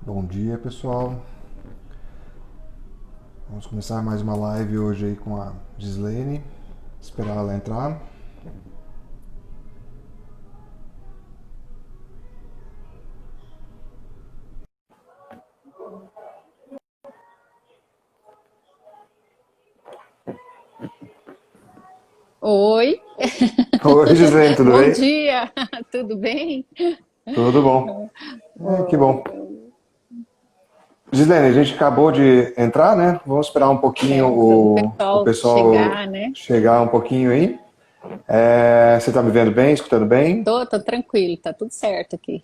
Bom dia, pessoal. Vamos começar mais uma live hoje aí com a Gislaine. Esperar ela entrar. Oi, Oi, Gislaine, tudo bom bem? dia, tudo bem? Tudo bom. Que bom. Gislaine, a gente acabou de entrar, né? Vamos esperar um pouquinho Certo, o o pessoal pessoal chegar, né? chegar um pouquinho aí. Você tá me vendo bem, escutando bem? Tô tranquilo, tá tudo certo aqui.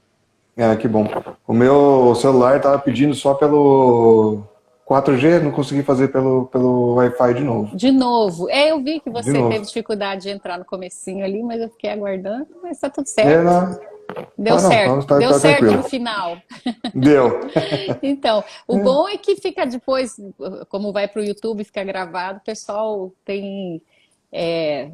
Que bom. O meu celular tava pedindo só pelo 4G, não consegui fazer pelo Wi-Fi de novo. De novo, eu vi que De você teve novo. dificuldade de entrar no comecinho ali, mas eu fiquei aguardando, mas tá tudo É, certo. não, tá não, Deu tá certo tranquilo. no final. Deu. Então, o bom é que fica depois, como vai para o YouTube, fica gravado, o pessoal tem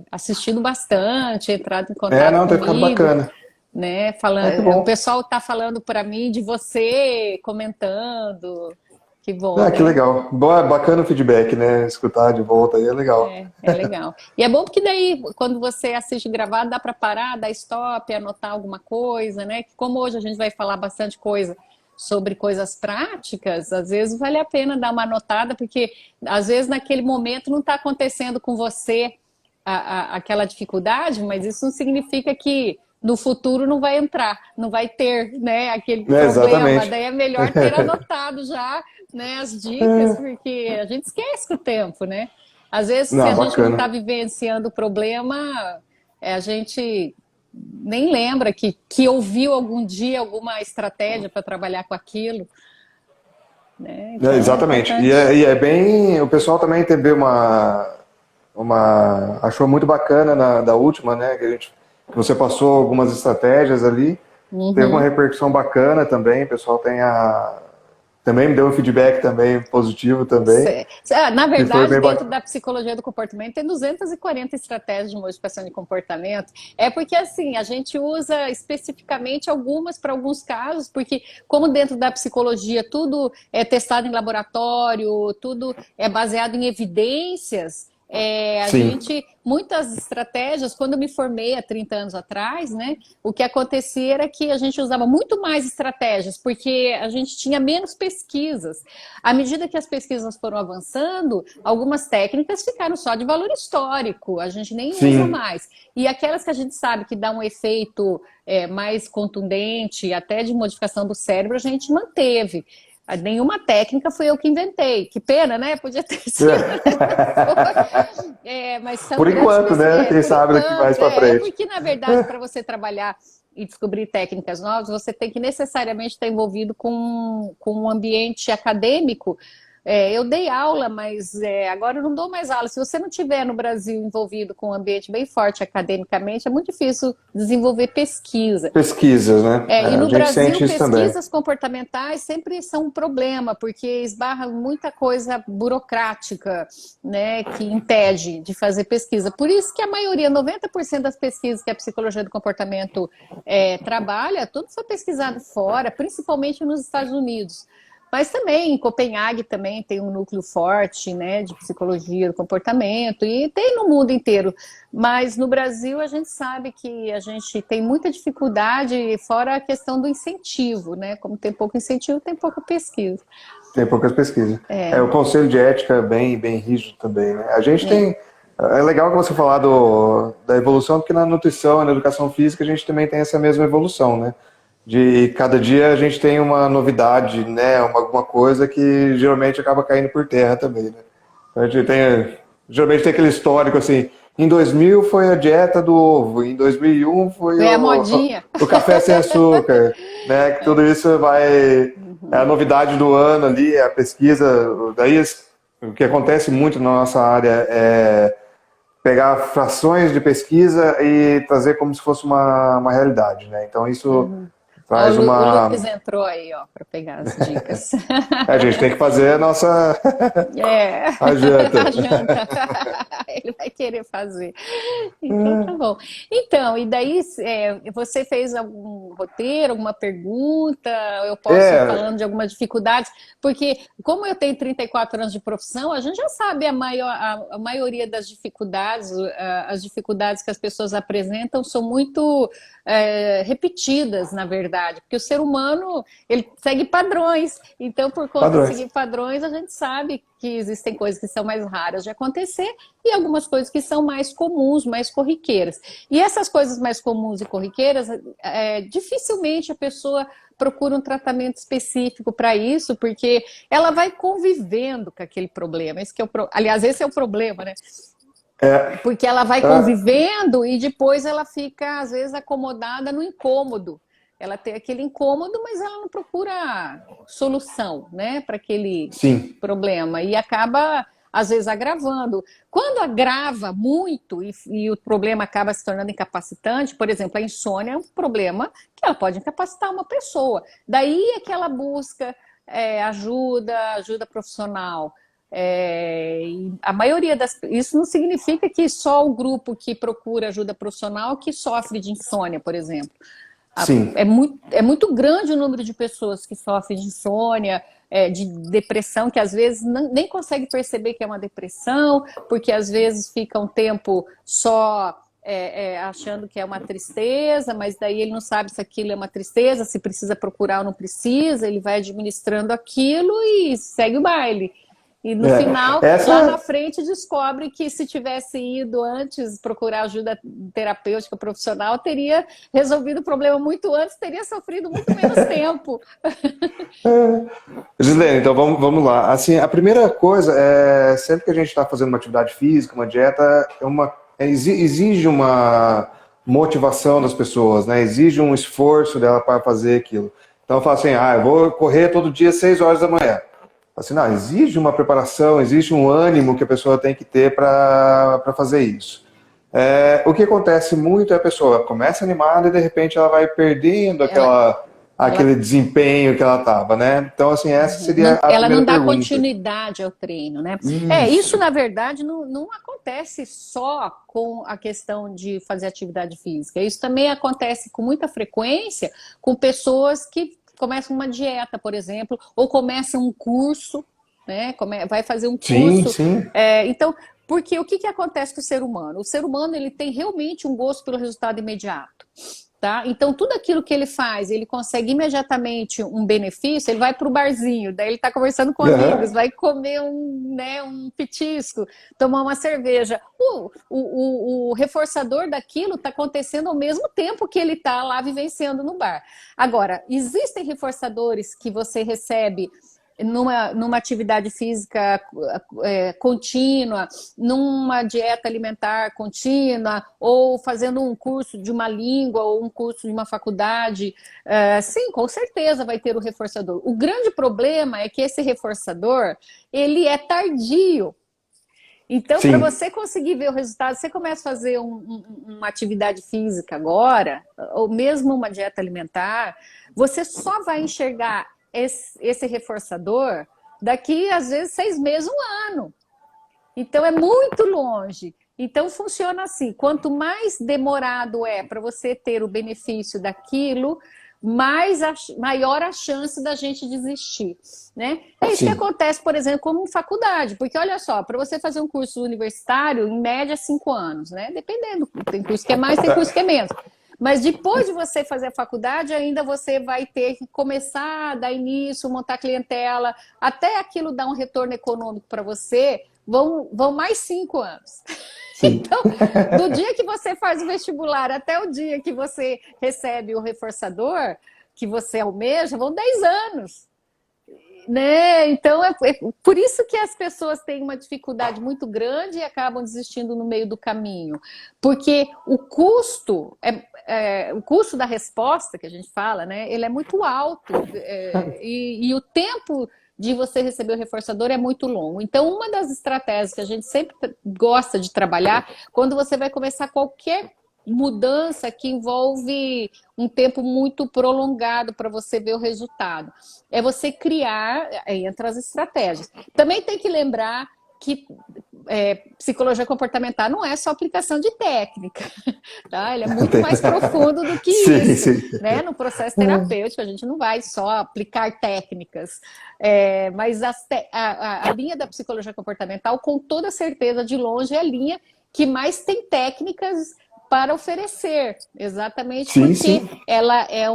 assistido bastante, entrado em contato Não, tem ficado comigo. bacana. Né? Que O bom. pessoal está falando para mim de você, comentando. Que bom, Que né? legal. Boa, bacana o feedback, né? Escutar de volta aí é legal. É legal. E é bom porque daí, quando você assiste gravado, dá para parar, dar stop, anotar alguma coisa, né? Que como hoje a gente vai falar bastante coisa sobre coisas práticas, às vezes vale a pena dar uma anotada, porque às vezes naquele momento não está acontecendo com você aquela dificuldade, mas isso não significa que no futuro não vai entrar, não vai ter, né, aquele problema. Exatamente. Daí é melhor ter anotado já, né, as dicas, porque a gente esquece com o tempo, né? Às vezes, se a Não, gente não está bacana. vivenciando o problema, a gente nem lembra que ouviu algum dia alguma estratégia para trabalhar com aquilo, né? Então é Exatamente. importante. E é bem. O pessoal também teve achou muito bacana da última, né? Que você passou algumas estratégias ali. Teve uma Uhum. repercussão bacana também. O pessoal também me deu um feedback também positivo também. Na Que foi verdade, bem dentro bacana. da psicologia do comportamento, tem 240 estratégias de modificação de comportamento. É porque, assim, a gente usa especificamente algumas para alguns casos, porque, como dentro da psicologia tudo é testado em laboratório, tudo é baseado em evidências, a Sim, gente, muitas estratégias, quando eu me formei há 30 anos atrás, né, o que acontecia era que a gente usava muito mais estratégias, porque a gente tinha menos pesquisas. À medida que as pesquisas foram avançando, algumas técnicas ficaram só de valor histórico, a gente nem usa sim. mais. E aquelas que a gente sabe que dá um efeito mais contundente, até de modificação do cérebro, a gente manteve. Nenhuma técnica foi eu que inventei. Que pena, né? Podia ter sido, mas não foi. Mas são Por grandes enquanto, né? Quem por sabe daqui mais enquanto. pra frente. Porque, na verdade, para você trabalhar e descobrir técnicas novas, você tem que necessariamente estar envolvido com um ambiente acadêmico. Eu dei aula, mas agora eu não dou mais aula. Se você não tiver no Brasil envolvido com um ambiente bem forte academicamente, é muito difícil desenvolver pesquisa. Pesquisas, né? E A no gente Brasil, sente isso também. pesquisas comportamentais sempre são um problema, porque esbarra muita coisa burocrática, né, que impede de fazer pesquisa. Por isso que a maioria, 90% das pesquisas que a psicologia do comportamento trabalha, tudo foi pesquisado fora, principalmente nos Estados Unidos. Mas também em Copenhague também tem um núcleo forte, né, de psicologia do comportamento e tem no mundo inteiro. Mas no Brasil a gente sabe que a gente tem muita dificuldade, fora a questão do incentivo, né? Como tem pouco incentivo, tem pouca pesquisa. Tem poucas pesquisas. É, O conselho de ética é bem rígido também, né? A gente é. tem. É legal que você falar da evolução, porque na nutrição e na educação física a gente também tem essa mesma evolução, né? De cada dia a gente tem uma novidade, né? Alguma coisa que geralmente acaba caindo por terra também, né? Então a gente tem. Geralmente tem aquele histórico assim. Em 2000 foi a dieta do ovo, em 2001 foi É a modinha. o café sem açúcar, né? Que tudo isso vai. É a novidade do ano ali, é a pesquisa. Daí o que acontece muito na nossa área é pegar frações de pesquisa e trazer como se fosse uma realidade, né? Então isso Uhum. Ó, traz O Luiz uma. entrou aí, ó, para pegar as dicas. A gente tem que fazer a nossa É, a a janta. janta. ele vai querer fazer. Então, tá bom. Então, e daí, você fez algum roteiro, alguma pergunta? Eu posso ir É, falando de algumas dificuldades? Porque, como eu tenho 34 anos de profissão, a gente já sabe a maioria das dificuldades, as dificuldades que as pessoas apresentam são muito repetidas, na verdade, porque o ser humano, ele segue padrões, então, por conta de padrões. seguir padrões, a gente sabe que existem coisas que são mais raras de acontecer e algumas coisas que são mais comuns, mais corriqueiras. E essas coisas mais comuns e corriqueiras, dificilmente a pessoa procura um tratamento específico para isso, porque ela vai convivendo com aquele problema. Esse que é aliás, esse é o problema, né? É, Porque ela vai ah, convivendo e depois ela fica, às vezes, acomodada no incômodo. Ela tem aquele incômodo, mas ela não procura solução, né, para aquele sim, problema. E acaba, às vezes, agravando. Quando agrava muito e o problema acaba se tornando incapacitante, por exemplo, a insônia é um problema que ela pode incapacitar uma pessoa. Daí é que ela busca ajuda profissional. E a maioria isso não significa que só o grupo que procura ajuda profissional que sofre de insônia, por exemplo. sim. É muito grande o número de pessoas que sofrem de insônia, de depressão, que às vezes nem consegue perceber que é uma depressão, porque às vezes fica um tempo só achando que é uma tristeza, mas daí ele não sabe se aquilo é uma tristeza, se precisa procurar ou não precisa, ele vai administrando aquilo e segue o baile. E no É. final, lá na Essa, frente, descobre que se tivesse ido antes procurar ajuda terapêutica profissional, teria resolvido o problema muito antes, teria sofrido muito menos tempo. Gislene, então vamos lá. Assim, a primeira coisa é sempre que a gente está fazendo uma atividade física, uma dieta, exige uma motivação das pessoas, né? Exige um esforço dela para fazer aquilo. Então eu falo assim, eu vou correr todo dia às 6 horas da manhã. Assim, não, exige uma preparação, existe um ânimo que a pessoa tem que ter para fazer isso. O que acontece muito é a pessoa começa animada e de repente ela vai perdendo Ela, aquele ela, desempenho que ela estava, né? Então, assim, essa seria a ela primeira não dá pergunta. continuidade ao treino, né? Isso Isso. na verdade não acontece só com a questão de fazer atividade física. Isso também acontece com muita frequência com pessoas que começam uma dieta, por exemplo, ou começam um curso, né? Vai fazer um Sim, curso. sim. Então, porque o que acontece com o ser humano? O ser humano ele tem realmente um gosto pelo resultado imediato. Tá? Então, tudo aquilo que ele faz, ele consegue imediatamente um benefício, ele vai para o barzinho, daí ele está conversando com amigos, Aham. vai comer um petisco, tomar uma cerveja. O reforçador daquilo está acontecendo ao mesmo tempo que ele está lá vivenciando no bar. Agora, existem reforçadores que você recebe numa atividade física contínua, numa dieta alimentar contínua, ou fazendo um curso de uma língua ou um curso de uma faculdade, sim, com certeza vai ter o reforçador. O grande problema é que esse reforçador, ele é tardio. Então, para Sim. você conseguir ver o resultado, você começa a fazer uma atividade física agora, ou mesmo uma dieta alimentar, você só vai enxergar esse reforçador daqui, às vezes, 6 meses, um ano. Então, é muito longe. Então, funciona assim: quanto mais demorado é para você ter o benefício daquilo, maior a chance da gente desistir, né? É isso que Sim. acontece, por exemplo, como faculdade, porque olha só, para você fazer um curso universitário, em média 5 anos, né? Dependendo, tem curso que é mais, tem curso que é menos. Mas depois de você fazer a faculdade, ainda você vai ter que começar a dar início, montar clientela, até aquilo dar um retorno econômico para você, vão mais 5 anos. Sim. Então, do dia que você faz o vestibular até o dia que você recebe o reforçador que você almeja, vão 10 anos. Né? Então, é por isso que as pessoas têm uma dificuldade muito grande e acabam desistindo no meio do caminho. Porque o custo da resposta, que a gente fala, né? Ele é muito alto. E o tempo de você receber o reforçador é muito longo. Então, uma das estratégias que a gente sempre gosta de trabalhar, quando você vai começar qualquer mudança que envolve um tempo muito prolongado para você ver o resultado, é você criar, entre as estratégias. Também tem que lembrar que psicologia comportamental não é só aplicação de técnica, tá? Ele é muito mais profundo do que isso, né? No processo terapêutico, a gente não vai só aplicar técnicas, mas a linha da psicologia comportamental, com toda certeza, de longe, é a linha que mais tem técnicas para oferecer, exatamente porque ela é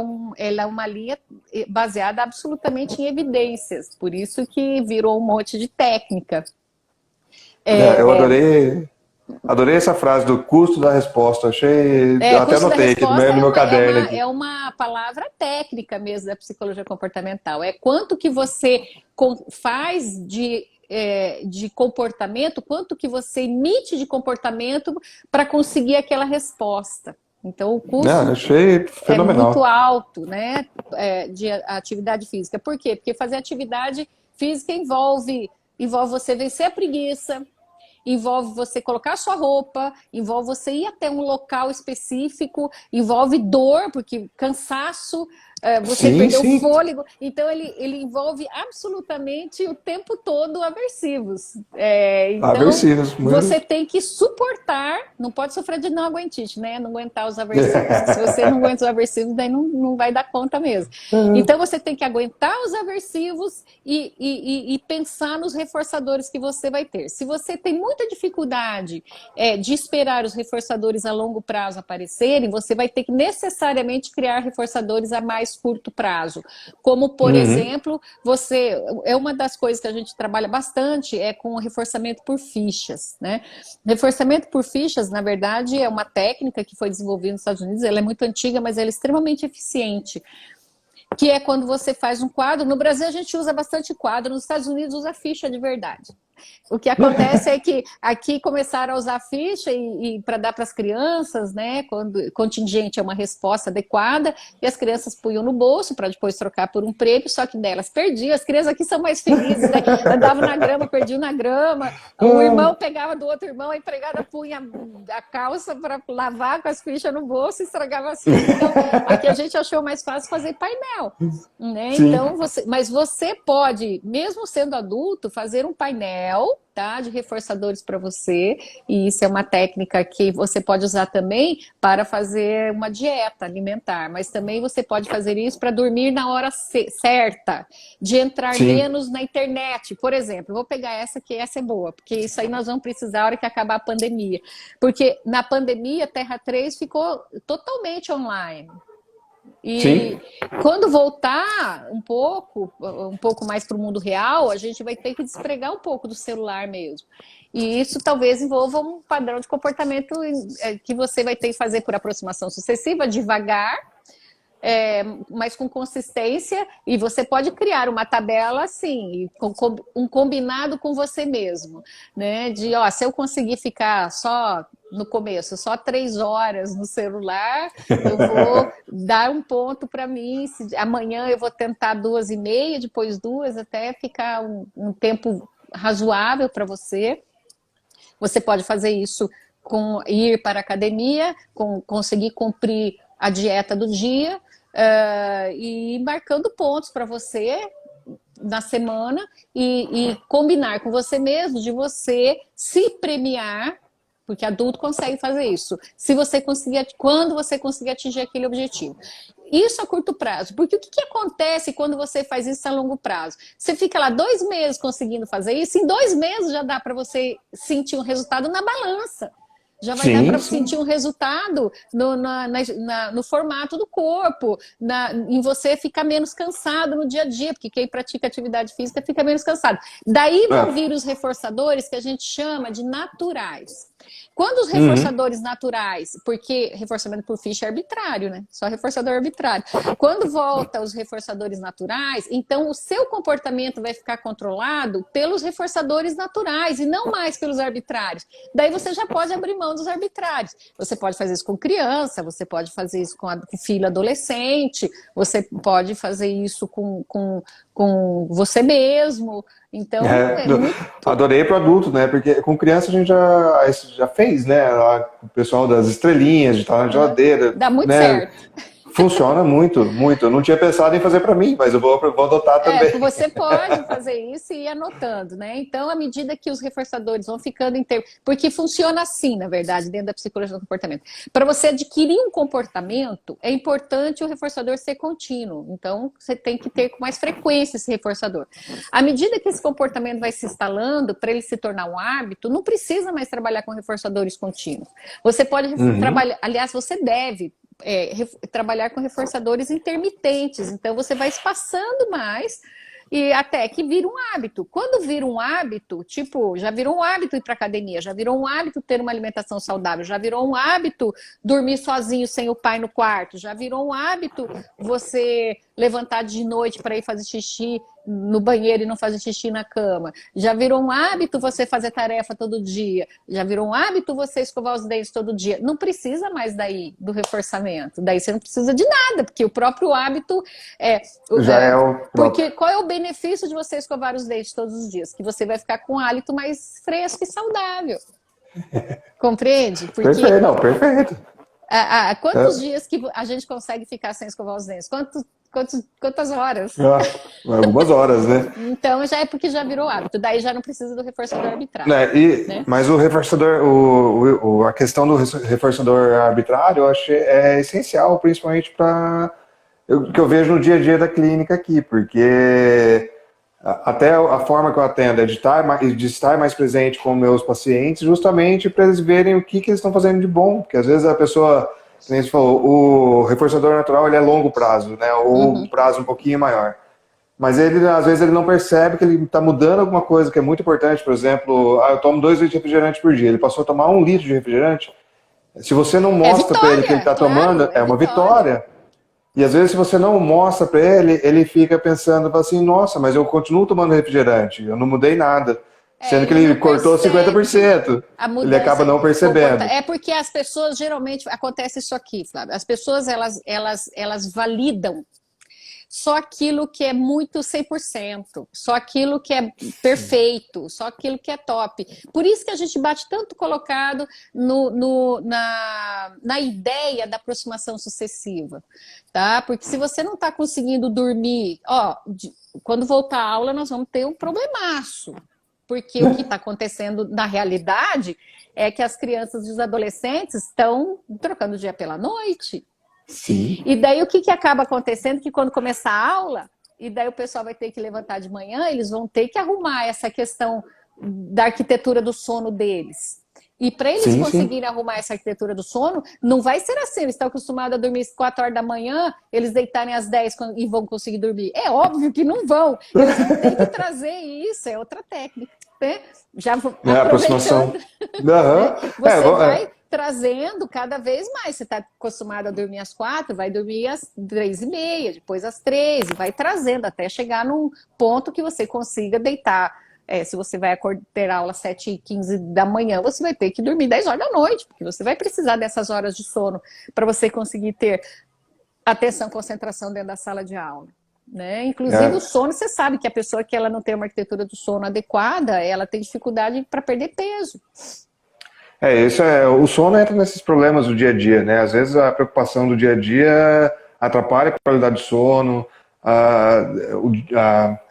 uma linha baseada absolutamente em evidências, por isso que virou um monte de técnica. Eu adorei essa frase do custo da resposta, eu até anotei aqui no meu caderno. É uma palavra técnica mesmo da psicologia comportamental, é quanto que você faz de comportamento, quanto que você emite de comportamento para conseguir aquela resposta. Então, o custo achei fenomenal. é muito alto, né, de atividade física. Por quê? Porque fazer atividade física envolve você vencer a preguiça, envolve você colocar a sua roupa, envolve você ir até um local específico, envolve dor, porque cansaço, você perdeu o fôlego. Então, ele envolve absolutamente o tempo todo aversivos. Então, você tem que suportar, não pode sofrer de não aguentite, né? Não aguentar os aversivos. Se você não aguenta os aversivos, daí não vai dar conta mesmo. Então, você tem que aguentar os aversivos e pensar nos reforçadores que você vai ter. Se você tem muita dificuldade de esperar os reforçadores a longo prazo aparecerem, você vai ter que necessariamente criar reforçadores a mais curto prazo. Como, por exemplo, uma das coisas que a gente trabalha bastante com o reforçamento por fichas, né? Reforçamento por fichas, na verdade, é uma técnica que foi desenvolvida nos Estados Unidos, ela é muito antiga, mas ela é extremamente eficiente. Que é quando você faz um quadro. No Brasil a gente usa bastante quadro, nos Estados Unidos usa ficha de verdade. O que acontece é que aqui começaram a usar ficha e para dar para as crianças, né? Quando contingente é uma resposta adequada, e as crianças punham no bolso para depois trocar por um prêmio, só que delas perdiam. As crianças aqui são mais felizes, né? Andavam na grama, perdiam na grama. O irmão pegava do outro irmão, a empregada punha a calça para lavar com as fichas no bolso e estragava as fichas. Então, aqui a gente achou mais fácil fazer painel, né? Então, mas você pode, mesmo sendo adulto, fazer um painel, tá, de reforçadores para você, e isso é uma técnica que você pode usar também para fazer uma dieta alimentar, mas também você pode fazer isso para dormir na hora certa, de entrar menos na internet, por exemplo. Vou pegar essa é boa, porque isso aí nós vamos precisar na hora que acabar a pandemia, porque na pandemia Terra 3 ficou totalmente online. E quando voltar um pouco mais para o mundo real, a gente vai ter que despregar um pouco do celular mesmo. E isso talvez envolva um padrão de comportamento que você vai ter que fazer por aproximação sucessiva, devagar, mas com consistência, e você pode criar uma tabela assim, um combinado com você mesmo, né? Se eu conseguir ficar só no começo, só 3 horas no celular, eu vou dar um ponto para mim, amanhã eu vou tentar 2,5, depois 2, até ficar um tempo razoável para você. Você pode fazer isso com ir para a academia, conseguir cumprir a dieta do dia, e ir marcando pontos para você na semana e combinar com você mesmo de você se premiar, porque adulto consegue fazer isso, quando você conseguir atingir aquele objetivo. Isso a curto prazo, porque o que acontece quando você faz isso a longo prazo? Você fica lá 2 meses conseguindo fazer isso, em 2 meses já dá para você sentir um resultado na balança. Já vai dar para sentir um resultado no formato do corpo, em você ficar menos cansado no dia a dia, porque quem pratica atividade física fica menos cansado. Daí vão vir os reforçadores que a gente chama de naturais. Quando os reforçadores naturais, porque reforçamento por ficha é arbitrário, né? Só reforçador arbitrário. Quando volta os reforçadores naturais, então o seu comportamento vai ficar controlado pelos reforçadores naturais e não mais pelos arbitrários. Daí você já pode abrir mão dos arbitrários. Você pode fazer isso com criança, você pode fazer isso com filho adolescente, você pode fazer isso com você mesmo. Então, adorei para adulto, né? Porque com criança a gente já fez, né? O pessoal das estrelinhas, de estar na geladeira. Dá muito né? certo. Funciona muito, muito. Eu não tinha pensado em fazer para mim, mas eu vou adotar também. Você pode fazer isso e ir anotando, né? Então, à medida que os reforçadores vão ficando porque funciona assim, na verdade, dentro da psicologia do comportamento. Para você adquirir um comportamento, é importante o reforçador ser contínuo. Então, você tem que ter com mais frequência esse reforçador. À medida que esse comportamento vai se instalando, para ele se tornar um hábito, não precisa mais trabalhar com reforçadores contínuos. Você pode trabalhar, aliás, você deve trabalhar com reforçadores intermitentes. Então, você vai espaçando mais e até que vira um hábito. Quando vira um hábito, tipo, já virou um hábito ir para academia, já virou um hábito ter uma alimentação saudável, já virou um hábito dormir sozinho sem o pai no quarto, já virou um hábito você levantar de noite para ir fazer xixi no banheiro e não fazer xixi na cama. Já virou um hábito você fazer tarefa todo dia. Já virou um hábito você escovar os dentes todo dia. Não precisa mais daí do reforçamento. Daí você não precisa de nada, porque o próprio hábito Já é o próprio. Porque qual é o benefício de você escovar os dentes todos os dias? Que você vai ficar com um hálito mais fresco e saudável. Compreende? Porque Perfeito, não, perfeito. Quantos dias que a gente consegue ficar sem escovar os dentes? Quantas horas? Algumas horas, né? Então já é porque já virou hábito. Daí já não precisa do reforçador arbitrário. Né? Mas o reforçador, a questão do reforçador arbitrário, eu acho é essencial, principalmente para o que eu vejo no dia a dia da clínica aqui, porque até a forma que eu atendo é de estar mais presente com meus pacientes, justamente para eles verem o que eles estão fazendo de bom, porque às vezes a pessoa, como você falou, o reforçador natural ele é longo prazo, né? Ou um prazo um pouquinho maior. Mas às vezes ele não percebe que ele está mudando alguma coisa que é muito importante. Por exemplo, eu tomo 2 litros de refrigerante por dia. Ele passou a tomar 1 litro de refrigerante. Se você não mostra para ele que ele está tomando, é uma vitória. E às vezes se você não mostra para ele, ele fica pensando assim, nossa, mas eu continuo tomando refrigerante, eu não mudei nada. Sendo que ele cortou 50%. Ele acaba não percebendo. É porque as pessoas, geralmente, acontece isso aqui, Flávio. As pessoas, elas validam só aquilo que é muito 100%, só aquilo que é perfeito, só aquilo que é top. Por isso que a gente bate tanto colocado na ideia da aproximação sucessiva, tá? Porque se você não está conseguindo dormir, quando voltar à aula nós vamos ter um problemaço, porque o que está acontecendo na realidade é que as crianças e os adolescentes estão trocando o dia pela noite. Sim. E daí o que acaba acontecendo? Que quando começar a aula, e daí o pessoal vai ter que levantar de manhã, eles vão ter que arrumar essa questão da arquitetura do sono deles. E para eles conseguirem arrumar essa arquitetura do sono, não vai ser assim. Eles estão acostumados a dormir às 4 horas da manhã, eles deitarem às 10 e vão conseguir dormir. É óbvio que não vão. Eles vão ter que trazer isso, é outra técnica. Né? Já aproximação. Você vai trazendo cada vez mais. Você está acostumado a dormir às 4, vai dormir às 3h30, depois às 3, e vai trazendo até chegar num ponto que você consiga deitar. Se você vai ter aula às 7h15 da manhã, você vai ter que dormir 10 horas da noite, porque você vai precisar dessas horas de sono para você conseguir ter atenção, concentração dentro da sala de aula. Né? Inclusive o sono, você sabe que a pessoa que ela não tem uma arquitetura do sono adequada, ela tem dificuldade para perder peso. O sono entra nesses problemas do dia a dia, né? Às vezes a preocupação do dia a dia atrapalha a qualidade de sono,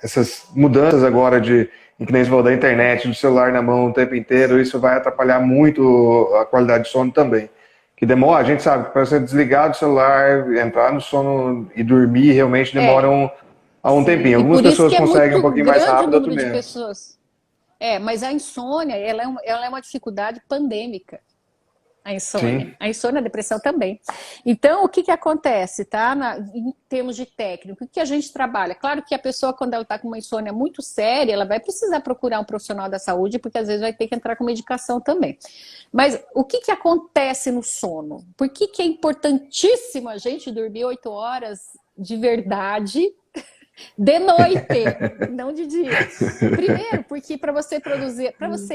essas mudanças agora em que nem você falou, da internet, do celular na mão o tempo inteiro, isso vai atrapalhar muito a qualidade de sono também. Que demora, a gente sabe, para você desligar do celular, entrar no sono e dormir, realmente demora um tempinho. Algumas pessoas conseguem um pouquinho mais rápido, outras menos. Mas a insônia, ela é uma dificuldade pandêmica. A insônia. Sim. A insônia, a depressão também. Então, o que acontece, tá? Em termos de técnico, o que a gente trabalha? Claro que a pessoa, quando ela está com uma insônia muito séria, ela vai precisar procurar um profissional da saúde, porque às vezes vai ter que entrar com medicação também. Mas o que acontece no sono? Por que é importantíssimo a gente dormir 8 horas de verdade de noite, não de dia. Primeiro, porque para você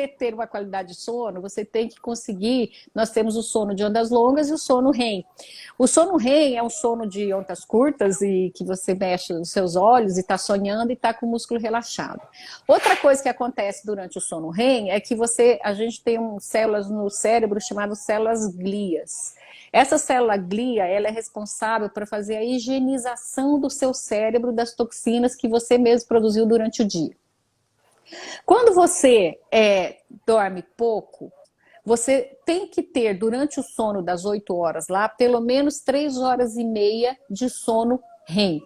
ter uma qualidade de sono, você tem que conseguir. Nós temos o sono de ondas longas e o sono REM. O sono REM é um sono de ondas curtas e que você mexe os seus olhos e está sonhando e está com o músculo relaxado. Outra coisa que acontece durante o sono REM é que a gente tem células no cérebro chamadas células glias. Essa célula glia, ela é responsável por fazer a higienização do seu cérebro das toxinas que você mesmo produziu durante o dia. Quando você dorme pouco, você tem que ter, durante o sono das 8 horas lá, pelo menos 3 horas e meia de sono REM.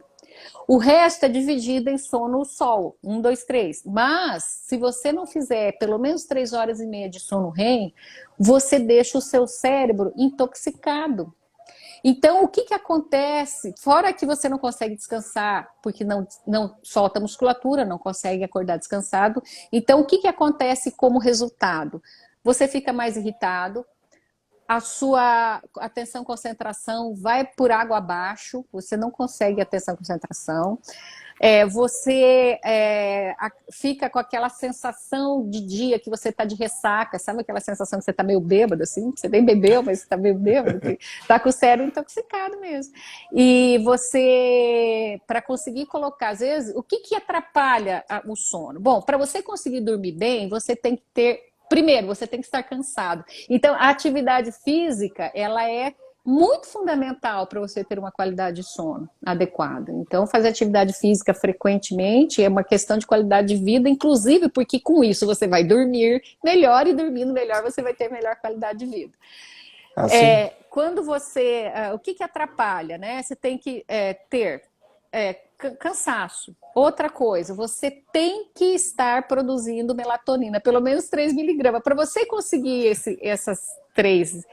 O resto é dividido em sono sol, 1, 2, 3. Mas, se você não fizer pelo menos 3 horas e meia de sono REM, você deixa o seu cérebro intoxicado. Então, o que, que acontece? Fora que você não consegue descansar, porque não solta musculatura, não consegue acordar descansado. Então, o que, que acontece como resultado? Você fica mais irritado, a sua atenção concentração vai por água abaixo, você não consegue atenção concentração, você fica com aquela sensação de dia que você está de ressaca, sabe aquela sensação que você está meio bêbado, assim, você nem bebeu, mas você está meio bêbado, está com o cérebro intoxicado mesmo. E você, para conseguir colocar, às vezes, o que, que atrapalha o sono? Bom, para você conseguir dormir bem, você tem que ter. Primeiro, você tem que estar cansado. Então, a atividade física, ela é muito fundamental para você ter uma qualidade de sono adequada. Então, fazer atividade física frequentemente é uma questão de qualidade de vida, inclusive porque com isso você vai dormir melhor e dormindo melhor você vai ter melhor qualidade de vida. Assim, Quando você... o que, que atrapalha, né? Você tem que ter cansaço. Outra coisa, você tem que estar produzindo melatonina, pelo menos 3 miligramas. Para você conseguir essas 3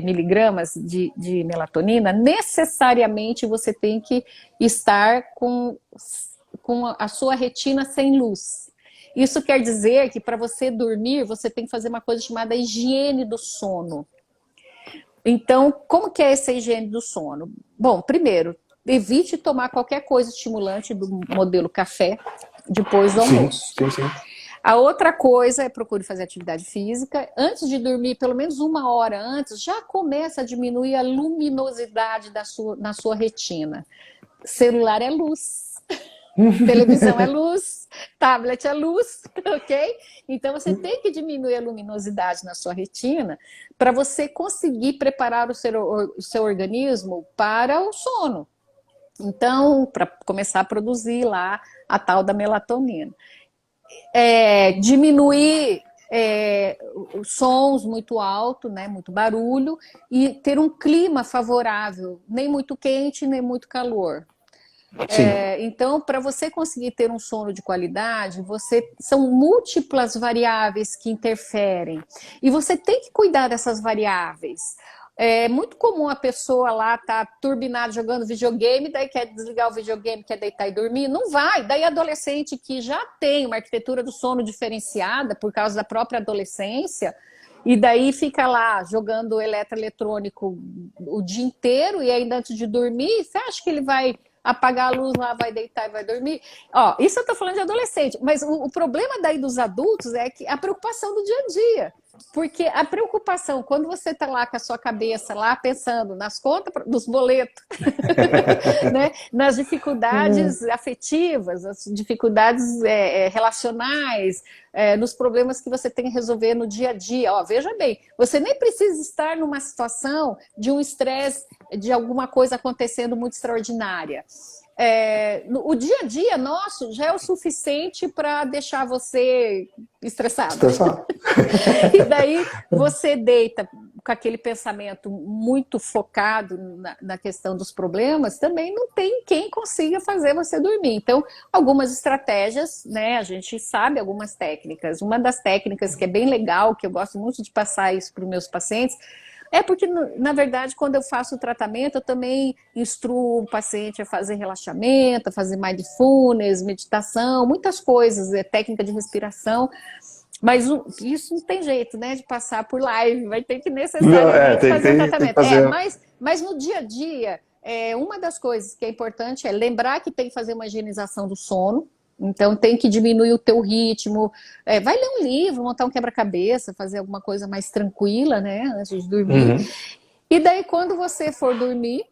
miligramas de melatonina, necessariamente você tem que estar com a sua retina sem luz. Isso quer dizer que para você dormir, você tem que fazer uma coisa chamada higiene do sono. Então, como que é essa higiene do sono? Bom, primeiro, evite tomar qualquer coisa estimulante do modelo café depois do almoço. sim, sim. A outra coisa é procure fazer atividade física. Antes de dormir, pelo menos 1 hora antes, já começa a diminuir a luminosidade na sua retina. Celular é luz. Televisão é luz, tablet é luz, ok? Então você tem que diminuir a luminosidade na sua retina para você conseguir preparar o seu organismo para o sono. Então, para começar a produzir lá a tal da melatonina. Diminuir os sons muito alto, né, muito barulho, e ter um clima favorável, nem muito quente, nem muito calor. Então, para você conseguir ter um sono de qualidade, são múltiplas variáveis que interferem. E você tem que cuidar dessas variáveis. É muito comum a pessoa lá tá turbinada jogando videogame, daí quer desligar o videogame, quer deitar e dormir. Não vai. Daí adolescente que já tem uma arquitetura do sono diferenciada por causa da própria adolescência, e daí fica lá jogando eletroeletrônico o dia inteiro e ainda antes de dormir, você acha que ele vai apagar a luz lá, vai deitar e vai dormir? Ó, isso eu tô falando de adolescente, mas o problema daí dos adultos é que a preocupação do dia a dia. Porque a preocupação, quando você está lá com a sua cabeça lá pensando nas contas, nos boletos, né? Nas dificuldades afetivas, as dificuldades relacionais, nos problemas que você tem que resolver no dia a dia. Ó, veja bem, você nem precisa estar numa situação de um estresse, de alguma coisa acontecendo muito extraordinária. O dia a dia nosso já é o suficiente para deixar você estressado. E daí você deita com aquele pensamento muito focado na questão dos problemas, também não tem quem consiga fazer você dormir. Então, algumas estratégias, né? A gente sabe algumas técnicas. Uma das técnicas que é bem legal, que eu gosto muito de passar isso para os meus pacientes, porque, na verdade, quando eu faço o tratamento, eu também instruo o paciente a fazer relaxamento, a fazer mindfulness, meditação, muitas coisas, técnica de respiração. Mas isso não tem jeito, né, de passar por live, vai ter que necessariamente fazer o tratamento. Mas no dia a dia, uma das coisas que é importante é lembrar que tem que fazer uma higienização do sono. Então tem que diminuir o teu ritmo, vai ler um livro, montar um quebra-cabeça, fazer alguma coisa mais tranquila, né, antes de dormir. E daí quando você for dormir,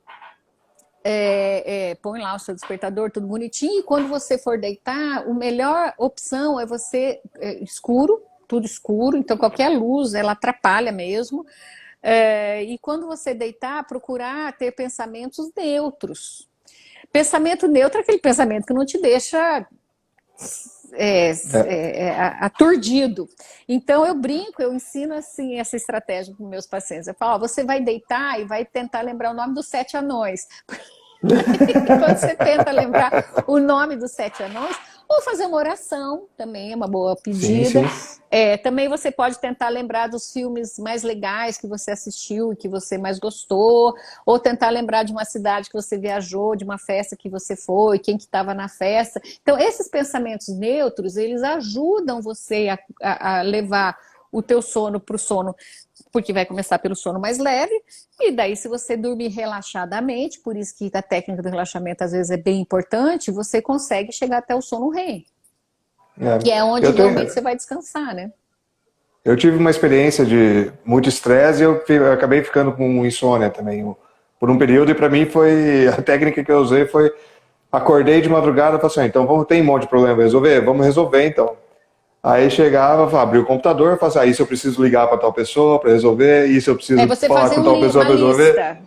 põe lá o seu despertador, tudo bonitinho, e quando você for deitar, a melhor opção é você tudo escuro, então qualquer luz, ela atrapalha mesmo. E quando você deitar, procurar ter pensamentos neutros. Pensamento neutro é aquele pensamento que não te deixa É, aturdido. Então eu brinco, eu ensino assim essa estratégia para os meus pacientes. Eu falo, ó, você vai deitar e vai tentar lembrar o nome dos 7 anões. Quando você tenta lembrar o nome dos 7 anões, ou fazer uma oração, também é uma boa sim, pedida. sim. Também você pode tentar lembrar dos filmes mais legais que você assistiu e que você mais gostou, ou tentar lembrar de uma cidade que você viajou, de uma festa que você foi, quem que estava na festa. Então, esses pensamentos neutros, eles ajudam você a levar o teu sono para o sono, porque vai começar pelo sono mais leve, e daí se você dormir relaxadamente, por isso que a técnica do relaxamento às vezes é bem importante, você consegue chegar até o sono REM, É. que é onde Eu realmente tenho, você vai descansar, né? eu tive uma experiência de muito estresse e eu acabei ficando com insônia também por um período, e para mim foi a técnica que eu usei foi acordei de madrugada e falei assim, então tem um monte de problema pra resolver, vamos resolver então. Aí chegava, abria o computador, falava assim, isso eu preciso ligar para tal pessoa para resolver, isso eu preciso Você falar fazer com tal pessoa uma para resolver. lista.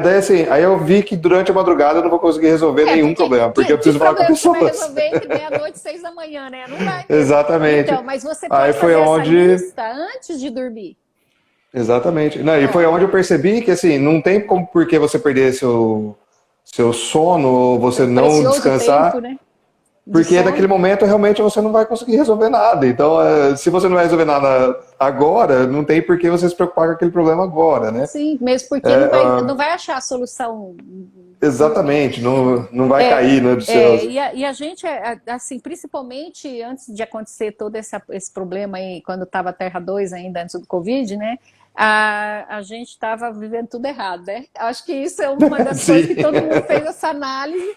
Daí assim, aí eu vi que durante a madrugada eu não vou conseguir resolver nenhum Porque problema, porque eu que preciso falar com problema você vai pessoas. resolver entre meia-noite e 6 da manhã, né? Não vai mesmo. Exatamente. Então, mas você Aí pode foi fazer essa onde lista antes de dormir. Exatamente. Não, e foi Ó, onde eu percebi que assim, não tem como por que você perder seu sono ou você seu não precioso tempo, descansar, né? De porque naquele sono. momento realmente você não vai conseguir resolver nada. Então, se você não vai resolver nada agora, não tem por que você se preocupar com aquele problema agora, né? Sim, mesmo porque É, não vai achar a solução dormindo. exatamente, não, não vai cair, né, dos céus. E a gente, assim, principalmente antes de acontecer todo esse problema aí, quando estava a Terra 2 ainda, antes do Covid, né? A gente estava vivendo tudo errado, né? Acho que isso é uma das coisas que Sim. todo mundo fez essa análise,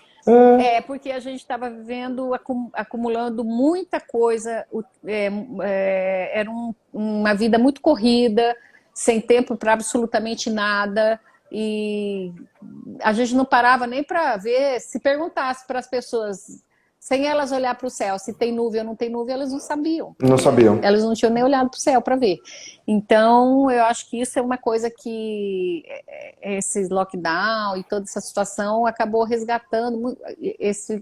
porque a gente estava vivendo, acumulando muita coisa, era uma vida muito corrida, sem tempo para absolutamente nada, e a gente não parava nem para ver, se perguntasse para as pessoas, sem elas olhar para o céu, se tem nuvem ou não tem nuvem, elas não sabiam, Não né? sabiam. Elas não tinham nem olhado para o céu para ver. Então, eu acho que isso é uma coisa que esse lockdown e toda essa situação acabou resgatando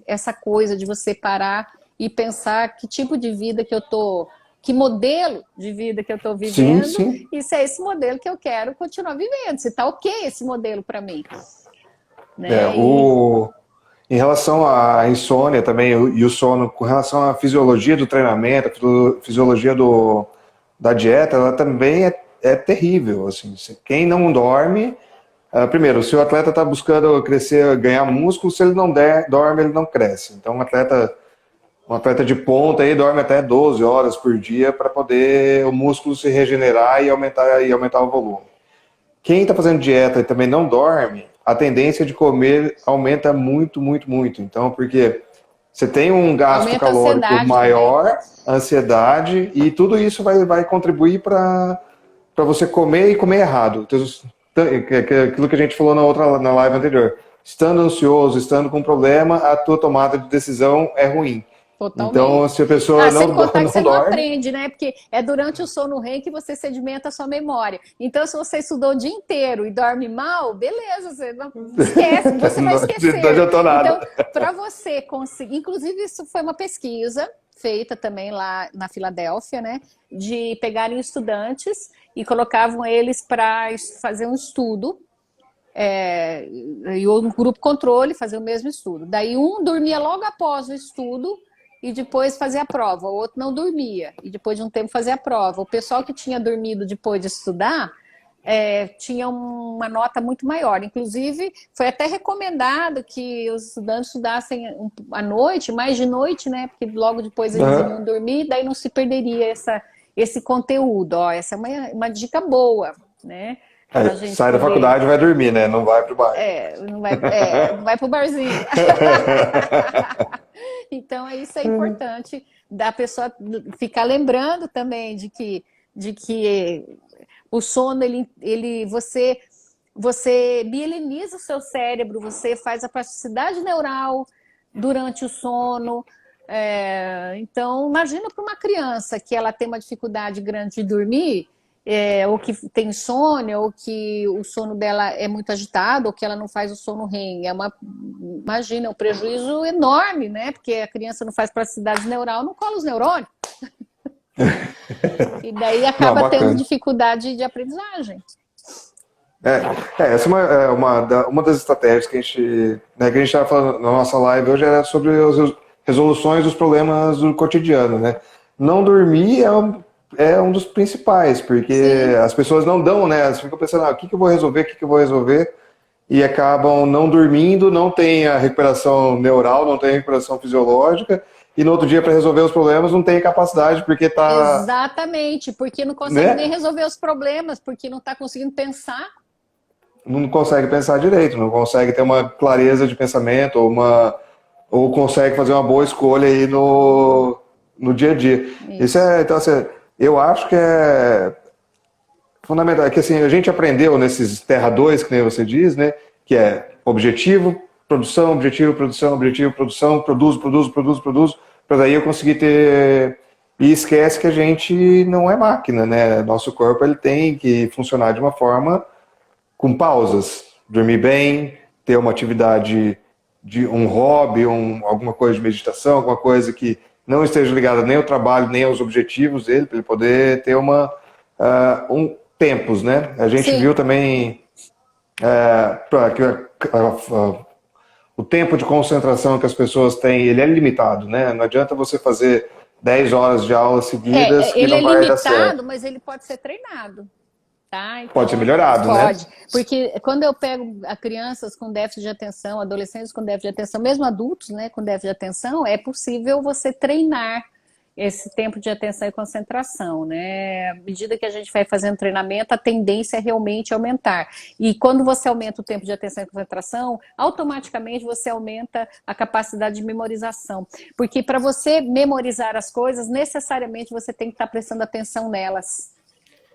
essa coisa de você parar e pensar que tipo de vida que eu tô, que modelo de vida que eu estou Sim, vivendo, sim. e se é esse modelo que eu quero continuar vivendo, se está ok esse modelo para mim, É, né? E em relação à insônia também e o sono, com relação à fisiologia do treinamento, a fisiologia da dieta, ela também é terrível. Assim, quem não dorme, primeiro, se o atleta está buscando crescer, ganhar músculo, se ele não dorme, ele não cresce. Então, um atleta de ponta aí dorme até 12 horas por dia para poder o músculo se regenerar e aumentar o volume. Quem está fazendo dieta e também não dorme, a tendência de comer aumenta muito, muito, muito. Então, porque você tem um gasto aumenta a calórico ansiedade também. maior, ansiedade, e tudo isso vai contribuir para você comer e comer errado. Aquilo que a gente falou na live anterior. Estando ansioso, estando com problema, a tua tomada de decisão é ruim. Então, Totalmente. se a pessoa Sem contar que você não não dorme, aprende, né? Porque é durante o sono REM que você sedimenta a sua memória. Então, se você estudou o dia inteiro e dorme mal, beleza, você não esquece, você vai não esquecer. adiantou Então, nada. para você conseguir. Inclusive, isso foi uma pesquisa feita também lá na Filadélfia, né? De pegarem estudantes e colocavam eles para fazer um estudo. E o grupo controle fazia o mesmo estudo. Daí um dormia logo após o estudo e depois fazia a prova, o outro não dormia e depois de um tempo fazia a prova. O pessoal que tinha dormido depois de estudar tinha uma nota muito maior. Inclusive, foi até recomendado que os estudantes estudassem à noite, mais de noite, né? Porque logo depois eles iriam dormir, daí não se perderia esse conteúdo. Ó, essa é uma dica boa, né? Para a gente Sai da poder. faculdade e vai dormir, né? Não vai pro bar. Não vai pro barzinho. Então, isso é importante da pessoa ficar lembrando também de que o sono, você mieliniza o seu cérebro, você faz a plasticidade neural durante o sono. Então, imagina para uma criança que ela tem uma dificuldade grande de dormir ou que tem insônia, ou que o sono dela é muito agitado, ou que ela não faz o sono REM. Imagina, um prejuízo enorme, né? Porque a criança não faz plasticidade neural, não cola os neurônios. E daí Não, acaba tendo bacana. dificuldade de aprendizagem. Essa uma das estratégias que a gente, né, que a gente estava falando na nossa live hoje era sobre as resoluções dos problemas do cotidiano, né? Não dormir é um dos principais, porque Sim, as pessoas não dão, né? Elas ficam pensando, o que que eu vou resolver, o que que eu vou resolver, e acabam não dormindo, não tem a recuperação neural, não tem a recuperação fisiológica, e no outro dia para resolver os problemas não tem capacidade, porque tá, exatamente, porque não consegue nem né? resolver os problemas, porque não está conseguindo pensar. Não consegue pensar direito, não consegue ter uma clareza de pensamento ou consegue fazer uma boa escolha aí no dia a dia. Isso Isso. é, então, assim, eu acho que é fundamental, é que assim, a gente aprendeu nesses Terra 2 que nem você diz, né, que é objetivo, produção, objetivo, produção, produzo, para daí eu conseguir ter e esquece que a gente não é máquina, né? Nosso corpo ele tem que funcionar de uma forma com pausas, dormir bem, ter uma atividade de um hobby, alguma coisa de meditação, alguma coisa que não esteja ligada nem ao trabalho, nem aos objetivos dele, para ele poder ter tempos, né? A gente Sim, viu também que o tempo de concentração que as pessoas têm, ele é limitado, né? Não adianta você fazer 10 horas de aulas seguidas que ele é não vai dar certo. limitado, mas ele pode ser treinado. Tá? Pode ser Então, melhorado, né? pode. Porque quando eu pego a crianças com déficit de atenção, adolescentes com déficit de atenção, mesmo adultos, né, com déficit de atenção, é possível você treinar esse tempo de atenção e concentração, né? À medida que a gente vai fazendo treinamento, a tendência é realmente aumentar. E quando você aumenta o tempo de atenção e concentração, automaticamente você aumenta a capacidade de memorização. Porque para você memorizar as coisas, necessariamente você tem que estar prestando atenção nelas.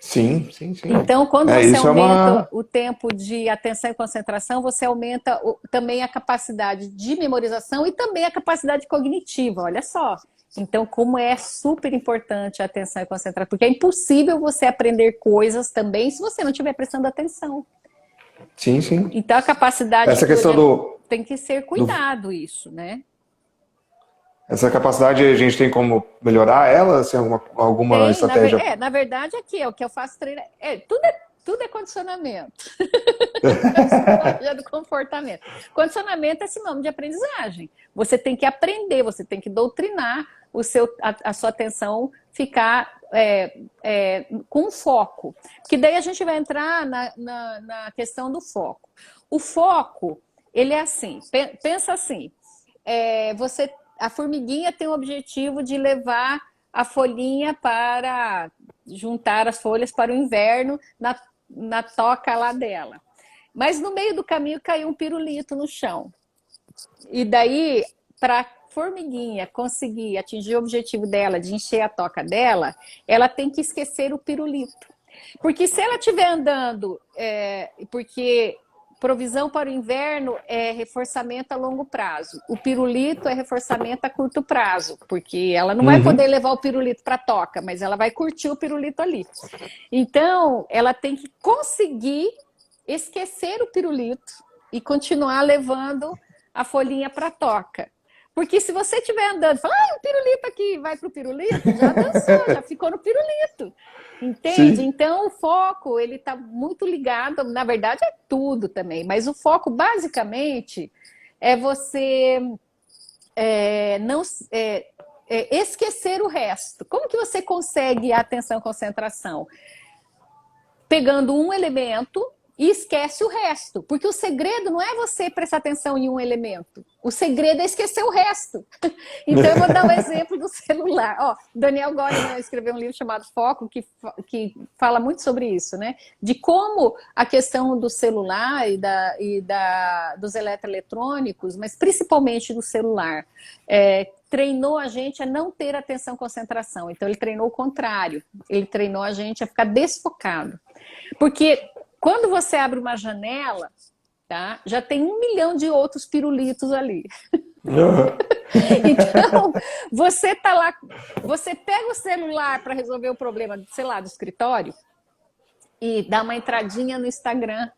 Sim, sim, sim. Então, quando você Isso é aumenta uma. o tempo de atenção e concentração, você aumenta também a capacidade de memorização e também a capacidade cognitiva, olha só. Então, como é super importante a atenção e concentração, porque é impossível você aprender coisas também se você não estiver prestando atenção. Sim, sim. Então, a capacidade Essa questão tem que ser do cuidado isso, né? essa capacidade a gente tem como melhorar ela, assim, alguma Tem, estratégia. na verdade, aqui é o que eu faço treino. Tudo é condicionamento. Psicologia do comportamento. Condicionamento é sinônimo de aprendizagem. Você tem que aprender, você tem que doutrinar a sua atenção ficar com foco. Porque daí a gente vai entrar na questão do foco. O foco, ele é assim, pensa assim, a formiguinha tem o objetivo de levar a folhinha para juntar as folhas para o inverno na toca lá dela. Mas no meio do caminho caiu um pirulito no chão. E daí, para a formiguinha conseguir atingir o objetivo dela, de encher a toca dela, ela tem que esquecer o pirulito. Porque se ela estiver andando, porque provisão para o inverno é reforçamento a longo prazo. O pirulito é reforçamento a curto prazo, porque ela não vai poder Uhum. levar o pirulito para a toca, mas ela vai curtir o pirulito ali. Então, ela tem que conseguir esquecer o pirulito e continuar levando a folhinha para a toca. Porque se você estiver andando e falar, o pirulito aqui, vai para o pirulito, já dançou, já ficou no pirulito. Entende? Sim. Então o foco, ele está muito ligado, na verdade é tudo também, mas o foco basicamente é você não esquecer o resto. Como que você consegue a atenção e concentração? Pegando um elemento e esquece o resto. Porque o segredo não é você prestar atenção em um elemento. O segredo é esquecer o resto. Então, eu vou dar um exemplo do celular. Ó, Daniel Goleman escreveu um livro chamado Foco, que fala muito sobre isso, né? De como a questão do celular dos eletroeletrônicos, mas principalmente do celular, treinou a gente a não ter atenção e concentração. Então, ele treinou o contrário. Ele treinou a gente a ficar desfocado. Porque quando você abre uma janela, tá, já tem 1 milhão de outros pirulitos ali. Então, você tá lá, você pega o celular para resolver o problema, sei lá, do escritório, e dá uma entradinha no Instagram.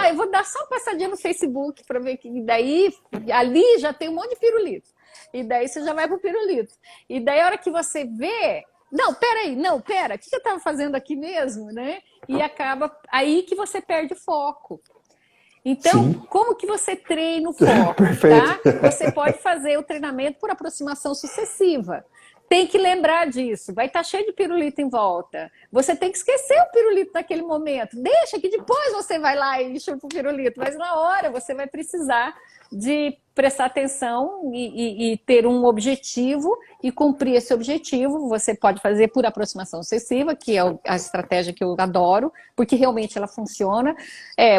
Eu vou dar só uma passadinha no Facebook para ver que daí ali já tem um monte de pirulito. E daí você já vai pro pirulito. E daí a hora que você vê, não, pera, o que eu estava fazendo aqui mesmo, né? E acaba aí que você perde o foco. Então, Sim. como que você treina o foco? Perfeito. Tá? Você pode fazer o treinamento por aproximação sucessiva. Tem que lembrar disso. Vai estar cheio de pirulito em volta. Você tem que esquecer o pirulito naquele momento. Deixa que depois você vai lá e chupa o pirulito. Mas na hora você vai precisar de prestar atenção e ter um objetivo e cumprir esse objetivo. Você pode fazer por aproximação sucessiva, que é a estratégia que eu adoro, porque realmente ela funciona.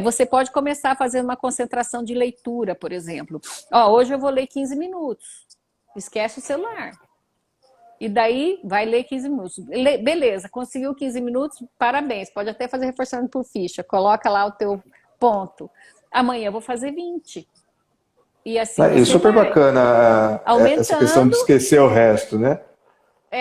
Você pode começar fazendo uma concentração de leitura, por exemplo. Hoje eu vou ler 15 minutos. Esquece o celular. E daí vai ler 15 minutos. Beleza, conseguiu 15 minutos, parabéns. Pode até fazer reforçamento por ficha. Coloca lá o teu ponto. Amanhã eu vou fazer 20. E assim E você super vai bacana essa questão de aumentando. esquecer o resto, né?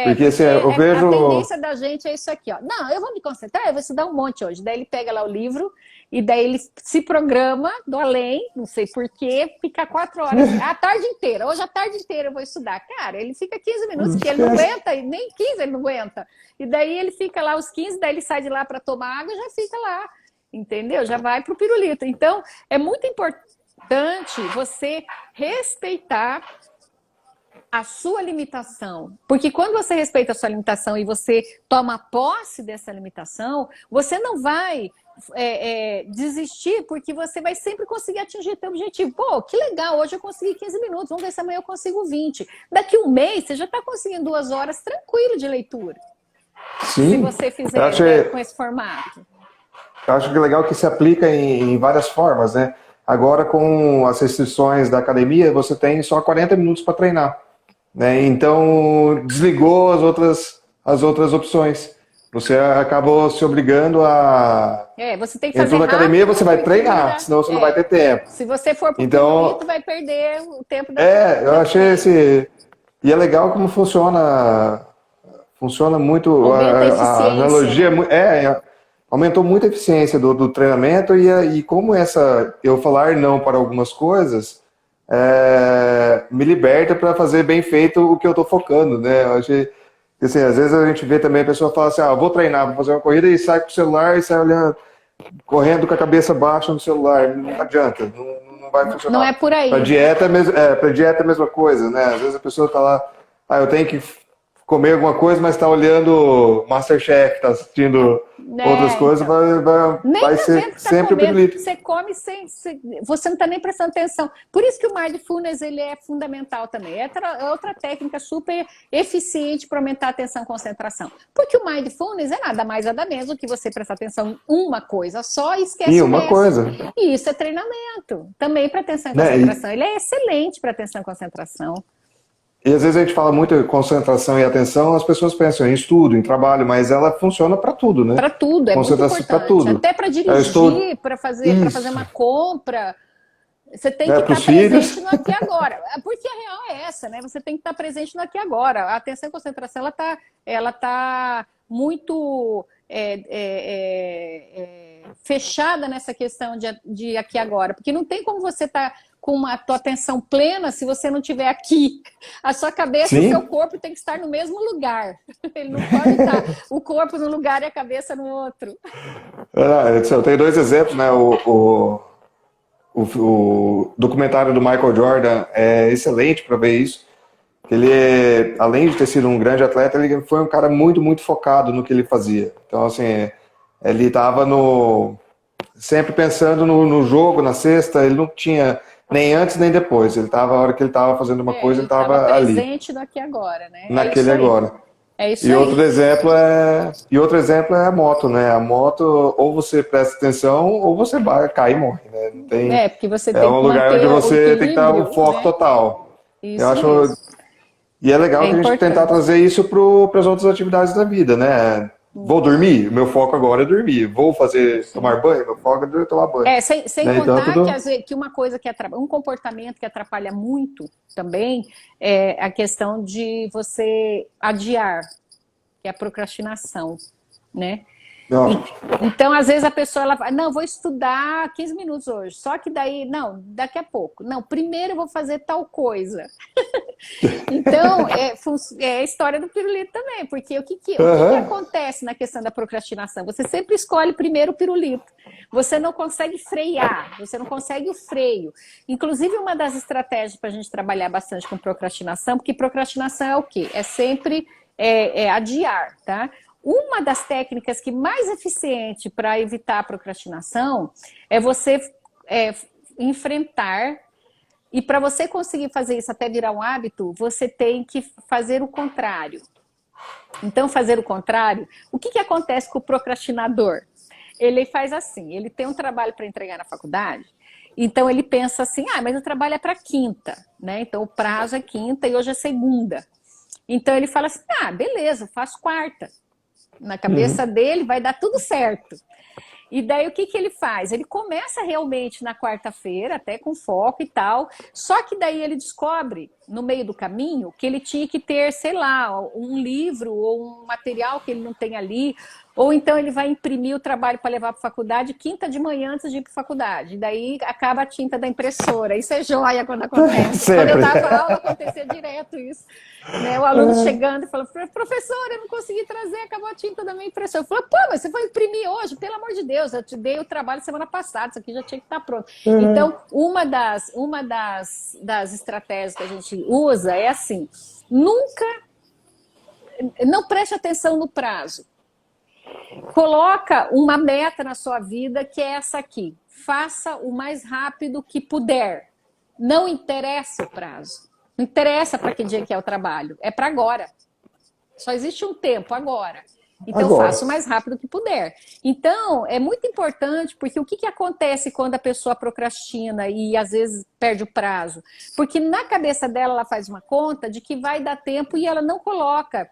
Porque assim, Porque eu a vejo. tendência da gente é isso aqui, ó. Não, eu vou me concentrar, eu vou estudar um monte hoje. Daí ele pega lá o livro e daí ele se programa do além, não sei porquê, fica 4 horas, a tarde inteira. Hoje a tarde inteira eu vou estudar. Cara, ele fica 15 minutos, que ele não aguenta, e nem 15 ele não aguenta. E daí ele fica lá os 15, daí ele sai de lá para tomar água e já fica lá, entendeu? Já vai pro pirulito. Então, é muito importante você respeitar a sua limitação. Porque quando você respeita a sua limitação e você toma posse dessa limitação, você não vai desistir, porque você vai sempre conseguir atingir o seu objetivo. Pô, que legal, hoje eu consegui 15 minutos, vamos ver se amanhã eu consigo 20. Daqui um mês, você já está conseguindo 2 horas tranquilo de leitura. Sim, se você fizer com esse formato. Eu acho que é legal que se aplica em várias formas, né? Agora, com as restrições da academia, você tem só 40 minutos para treinar, né? Então, desligou as outras opções. Você acabou se obrigando a... Você tem que fazer Entrou na academia, rápido, você vai treinar, senão você não vai ter tempo. Se você for pro Então, pirulito, vai perder o tempo da eu achei esse... E é legal como funciona muito, aumenta a a analogia, né? Aumentou muito a eficiência do treinamento e como eu falar não para algumas coisas me liberta para fazer bem feito o que eu estou focando, né? Eu achei, assim, às vezes a gente vê também a pessoa fala assim, vou treinar, vou fazer uma corrida e sai com o celular e sai olhando, correndo com a cabeça baixa no celular, não adianta, não vai funcionar. Não é por aí. Para dieta é a mesma coisa, né? Às vezes a pessoa está lá, eu tenho que comer alguma coisa, mas está olhando MasterChef, está assistindo outras coisas, nem vai tá ser vendo que tá sempre comendo. pirulito. Você come você não está nem prestando atenção. Por isso que o Mindfulness ele é fundamental também. É outra técnica super eficiente para aumentar a atenção e concentração. Porque o Mindfulness é nada mais nada menos do que você prestar atenção em uma coisa só e esquece o resto. Coisa. E isso é treinamento. Também para atenção e concentração. Ele é excelente para atenção e concentração. E às vezes a gente fala muito em concentração e atenção, as pessoas pensam em estudo, em trabalho, mas ela funciona para tudo, né? Para tudo, é muito importante. Pra tudo. Até para dirigir, para fazer uma compra. Você tem que estar presente no aqui e agora. Porque a real é essa, né? Você tem que estar presente no aqui e agora. A atenção e concentração, ela tá muito fechada nessa questão de aqui e agora. Porque não tem como você estar com a tua atenção plena se você não estiver aqui. A sua cabeça e o seu corpo tem que estar no mesmo lugar. Ele não pode estar o corpo num lugar e a cabeça no outro. Eu tenho 2 exemplos, né? O documentário do Michael Jordan é excelente para ver isso. Ele, além de ter sido um grande atleta, ele foi um cara muito, muito focado no que ele fazia. Então, assim, ele estava sempre pensando no jogo, na cesta, ele não tinha nem antes nem depois. A hora que ele estava fazendo uma coisa, ele estava ali. Presente no aqui agora, né? Naquele agora. É isso e aí. Outro exemplo é a moto, né? A moto, ou você presta atenção, ou você cai e morre, né? Não tem, porque você tem um lugar onde você tem que dar um foco total. Isso, eu acho. E é legal que a gente tentar trazer isso para as outras atividades da vida, né? Vou dormir? Meu foco agora é dormir. Vou tomar banho? Meu foco é tomar banho. Sem né? contar então, que uma coisa um comportamento que atrapalha muito também é a questão de você adiar, que é a procrastinação. né? Não. Então, às vezes a pessoa ela fala, não, vou estudar 15 minutos hoje, só que daí, não, daqui a pouco. Não, primeiro eu vou fazer tal coisa. Então, é a história do pirulito também, porque o que Aham. acontece na questão da procrastinação? Você sempre escolhe primeiro o pirulito. Você não consegue frear, você não consegue o freio. Inclusive, uma das estratégias para a gente trabalhar bastante com procrastinação, porque procrastinação é o quê? É sempre adiar, tá? Uma das técnicas que mais eficiente para evitar a procrastinação é você enfrentar. E para você conseguir fazer isso até virar um hábito, você tem que fazer o contrário. Então, fazer o contrário, o que acontece com o procrastinador? Ele faz assim, ele tem um trabalho para entregar na faculdade, então ele pensa assim, mas o trabalho é para quinta, né? Então o prazo é quinta e hoje é segunda. Então ele fala assim, beleza, eu faço quarta. Na cabeça dele vai dar tudo certo. E daí o que ele faz? Ele começa realmente na quarta-feira, até com foco e tal, só que daí ele descobre, no meio do caminho, que ele tinha que ter, sei lá, um livro ou um material que ele não tem ali, ou então ele vai imprimir o trabalho para levar para a faculdade quinta de manhã antes de ir para a faculdade. E daí acaba a tinta da impressora. Isso é joia quando acontece. Quando eu Sempre. dava aula, acontecia direto isso. Né? O aluno chegando e falando, professora, eu não consegui trazer, acabou a tinta da minha impressora. Eu falei, pô, mas você foi imprimir hoje? Pelo amor de Deus, eu te dei o trabalho semana passada, isso aqui já tinha que estar pronto. Então, uma das estratégias que a gente usa é assim, não preste atenção no prazo. Coloca uma meta na sua vida que é essa aqui. Faça o mais rápido que puder. Não interessa o prazo. Não interessa para que dia que é o trabalho. É para agora. Só existe um tempo, agora. Então, Agora. faça o mais rápido que puder. Então, é muito importante, porque o que acontece quando a pessoa procrastina e, às vezes, perde o prazo? Porque na cabeça dela, ela faz uma conta de que vai dar tempo e ela não coloca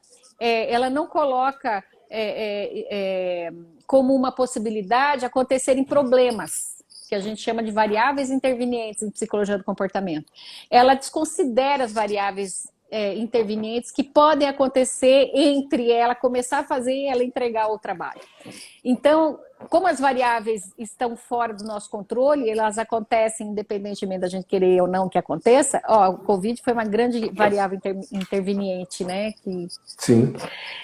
como uma possibilidade acontecerem problemas, que a gente chama de variáveis intervenientes em psicologia do comportamento. Ela desconsidera as variáveis intervenientes que podem acontecer entre ela começar a fazer e ela entregar o trabalho. Então, como as variáveis estão fora do nosso controle, elas acontecem independentemente da gente querer ou não que aconteça. O Covid foi uma grande variável interveniente, né? Sim.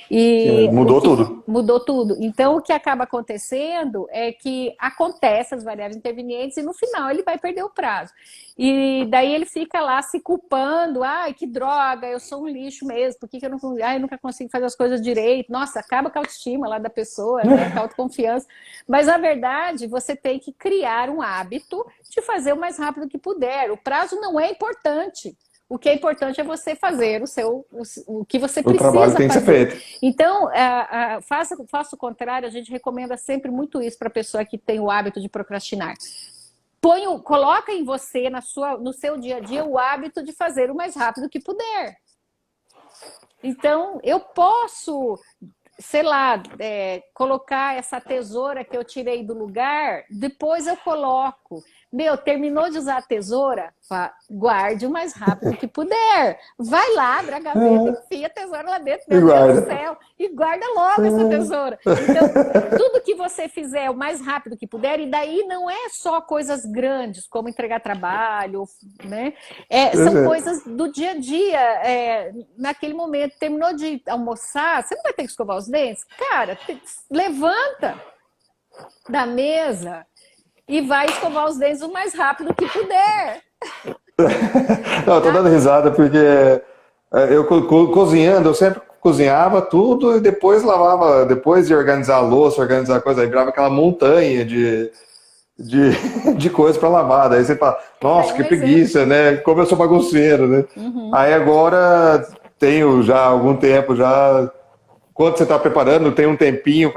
E Mudou tudo. Mudou tudo. Então, o que acaba acontecendo é que acontece as variáveis intervenientes e no final ele vai perder o prazo. E daí ele fica lá se culpando, que droga, eu sou um lixo mesmo, por que eu nunca consigo fazer as coisas direito? Nossa, acaba com a autoestima lá da pessoa, né? Com a autoconfiança. Mas, na verdade, você tem que criar um hábito de fazer o mais rápido que puder. O prazo não é importante. O que é importante é você fazer o que você precisa O trabalho tem que ser fazer. feito. Então, faça o contrário, a gente recomenda sempre muito isso para a pessoa que tem o hábito de procrastinar. Coloca em você, no seu dia a dia, o hábito de fazer o mais rápido que puder. Então, eu posso, sei lá, colocar essa tesoura que eu tirei do lugar, depois eu coloco. Terminou de usar a tesoura? Guarde o mais rápido que puder. Vai lá, abre a gaveta, enfia a tesoura lá dentro, meu Deus do céu, e guarda logo essa tesoura. Então, tudo que você fizer o mais rápido que puder, e daí não é só coisas grandes, como entregar trabalho, né? São coisas do dia a dia. Naquele momento, terminou de almoçar, você não vai ter que escovar os dentes? Cara, levanta da mesa e vai escovar os dentes o mais rápido que puder. Não, eu tô dando risada porque eu cozinhando, eu sempre cozinhava tudo e depois lavava, depois de organizar a louça, organizar a coisa, aí virava aquela montanha de coisa para lavar. Daí você fala, nossa, que preguiça, né? Como eu sou bagunceiro, né? Aí agora tenho já algum tempo já. Quando você está preparando, tem um tempinho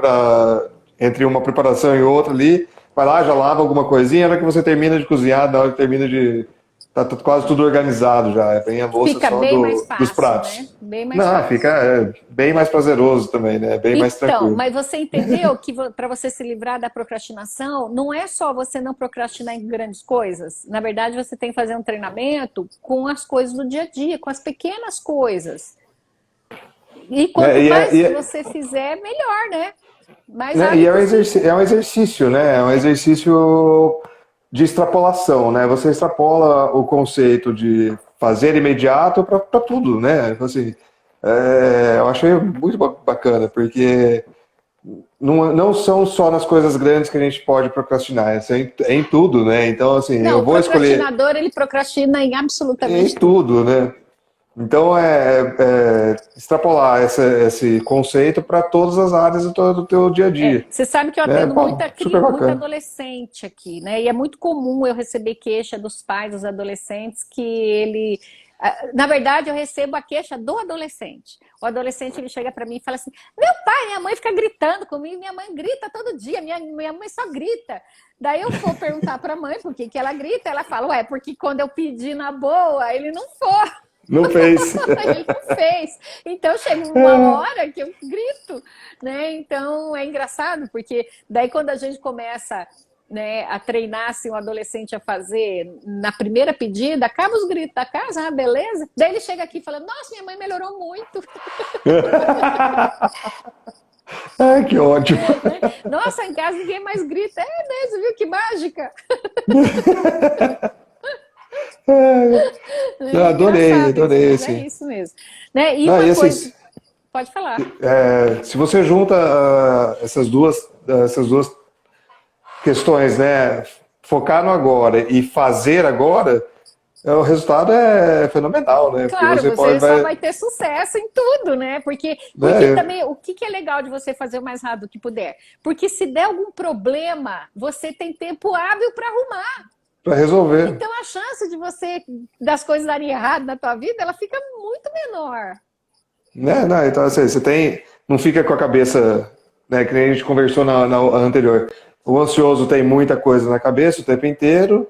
entre uma preparação e outra ali. Vai lá, já lava alguma coisinha, na hora que você termina de cozinhar, na hora que termina de. Tá quase tudo organizado já. Vem a louça fica só bem mais fácil, dos pratos. né? Bem mais fácil. Fica bem mais prazeroso também, né? Bem mais tranquilo. Mas você entendeu que para você se livrar da procrastinação, não é só você não procrastinar em grandes coisas. Na verdade, você tem que fazer um treinamento com as coisas do dia a dia, com as pequenas coisas. E quanto mais você fizer, melhor, né? Mais Né? E rápido possível. é um exercício, né? É um exercício de extrapolação, né? Você extrapola o conceito de fazer imediato para tudo, né? Então, assim, eu achei muito bacana, porque não são só nas coisas grandes que a gente pode procrastinar, é em tudo, né? Então, assim, Não, eu o vou escolher procrastinador, ele procrastina em em absolutamente tudo. tudo, né? Então, extrapolar esse conceito para todas as áreas do teu dia a dia, Você sabe que eu né? atendo Pô, super muita bacana. adolescente aqui, né? E é muito comum eu receber queixa dos pais dos adolescentes que ele. Na verdade, eu recebo a queixa do adolescente. O adolescente ele chega para mim e fala assim: Meu pai, minha mãe fica gritando comigo, minha mãe grita todo dia, minha mãe só grita. Daí eu vou perguntar para a mãe por que ela grita. Ela fala: Ué, porque quando eu pedi na boa, ele não foi. Não fez. Ele não fez. Então chega uma hora que eu grito, né? Então é engraçado, porque daí quando a gente começa, né, a treinar assim, um adolescente a fazer na primeira pedida, acaba os gritos da casa, beleza? Daí ele chega aqui e fala: Nossa, minha mãe melhorou muito. Ai, que ótimo. Nossa, em casa ninguém mais grita. É, né? Você viu que mágica? É Adorei, engraçado isso, adorei mas é esse. isso mesmo. Né? E Não, uma e coisa, esses, pode falar. se você junta essas duas questões, né? Focar no agora e fazer agora, o resultado é fenomenal, né? Porque Claro, você pode, você só vai ter sucesso em tudo, né? Porque né, também o que é legal de você fazer o mais rápido que puder? Porque se der algum problema, você tem tempo hábil para arrumar. para resolver. Então a chance de você das coisas darem errado na tua vida, ela fica muito menor. Né? Não, então, assim, você tem, não fica com a cabeça, né, que nem a gente conversou na anterior. O ansioso tem muita coisa na cabeça o tempo inteiro,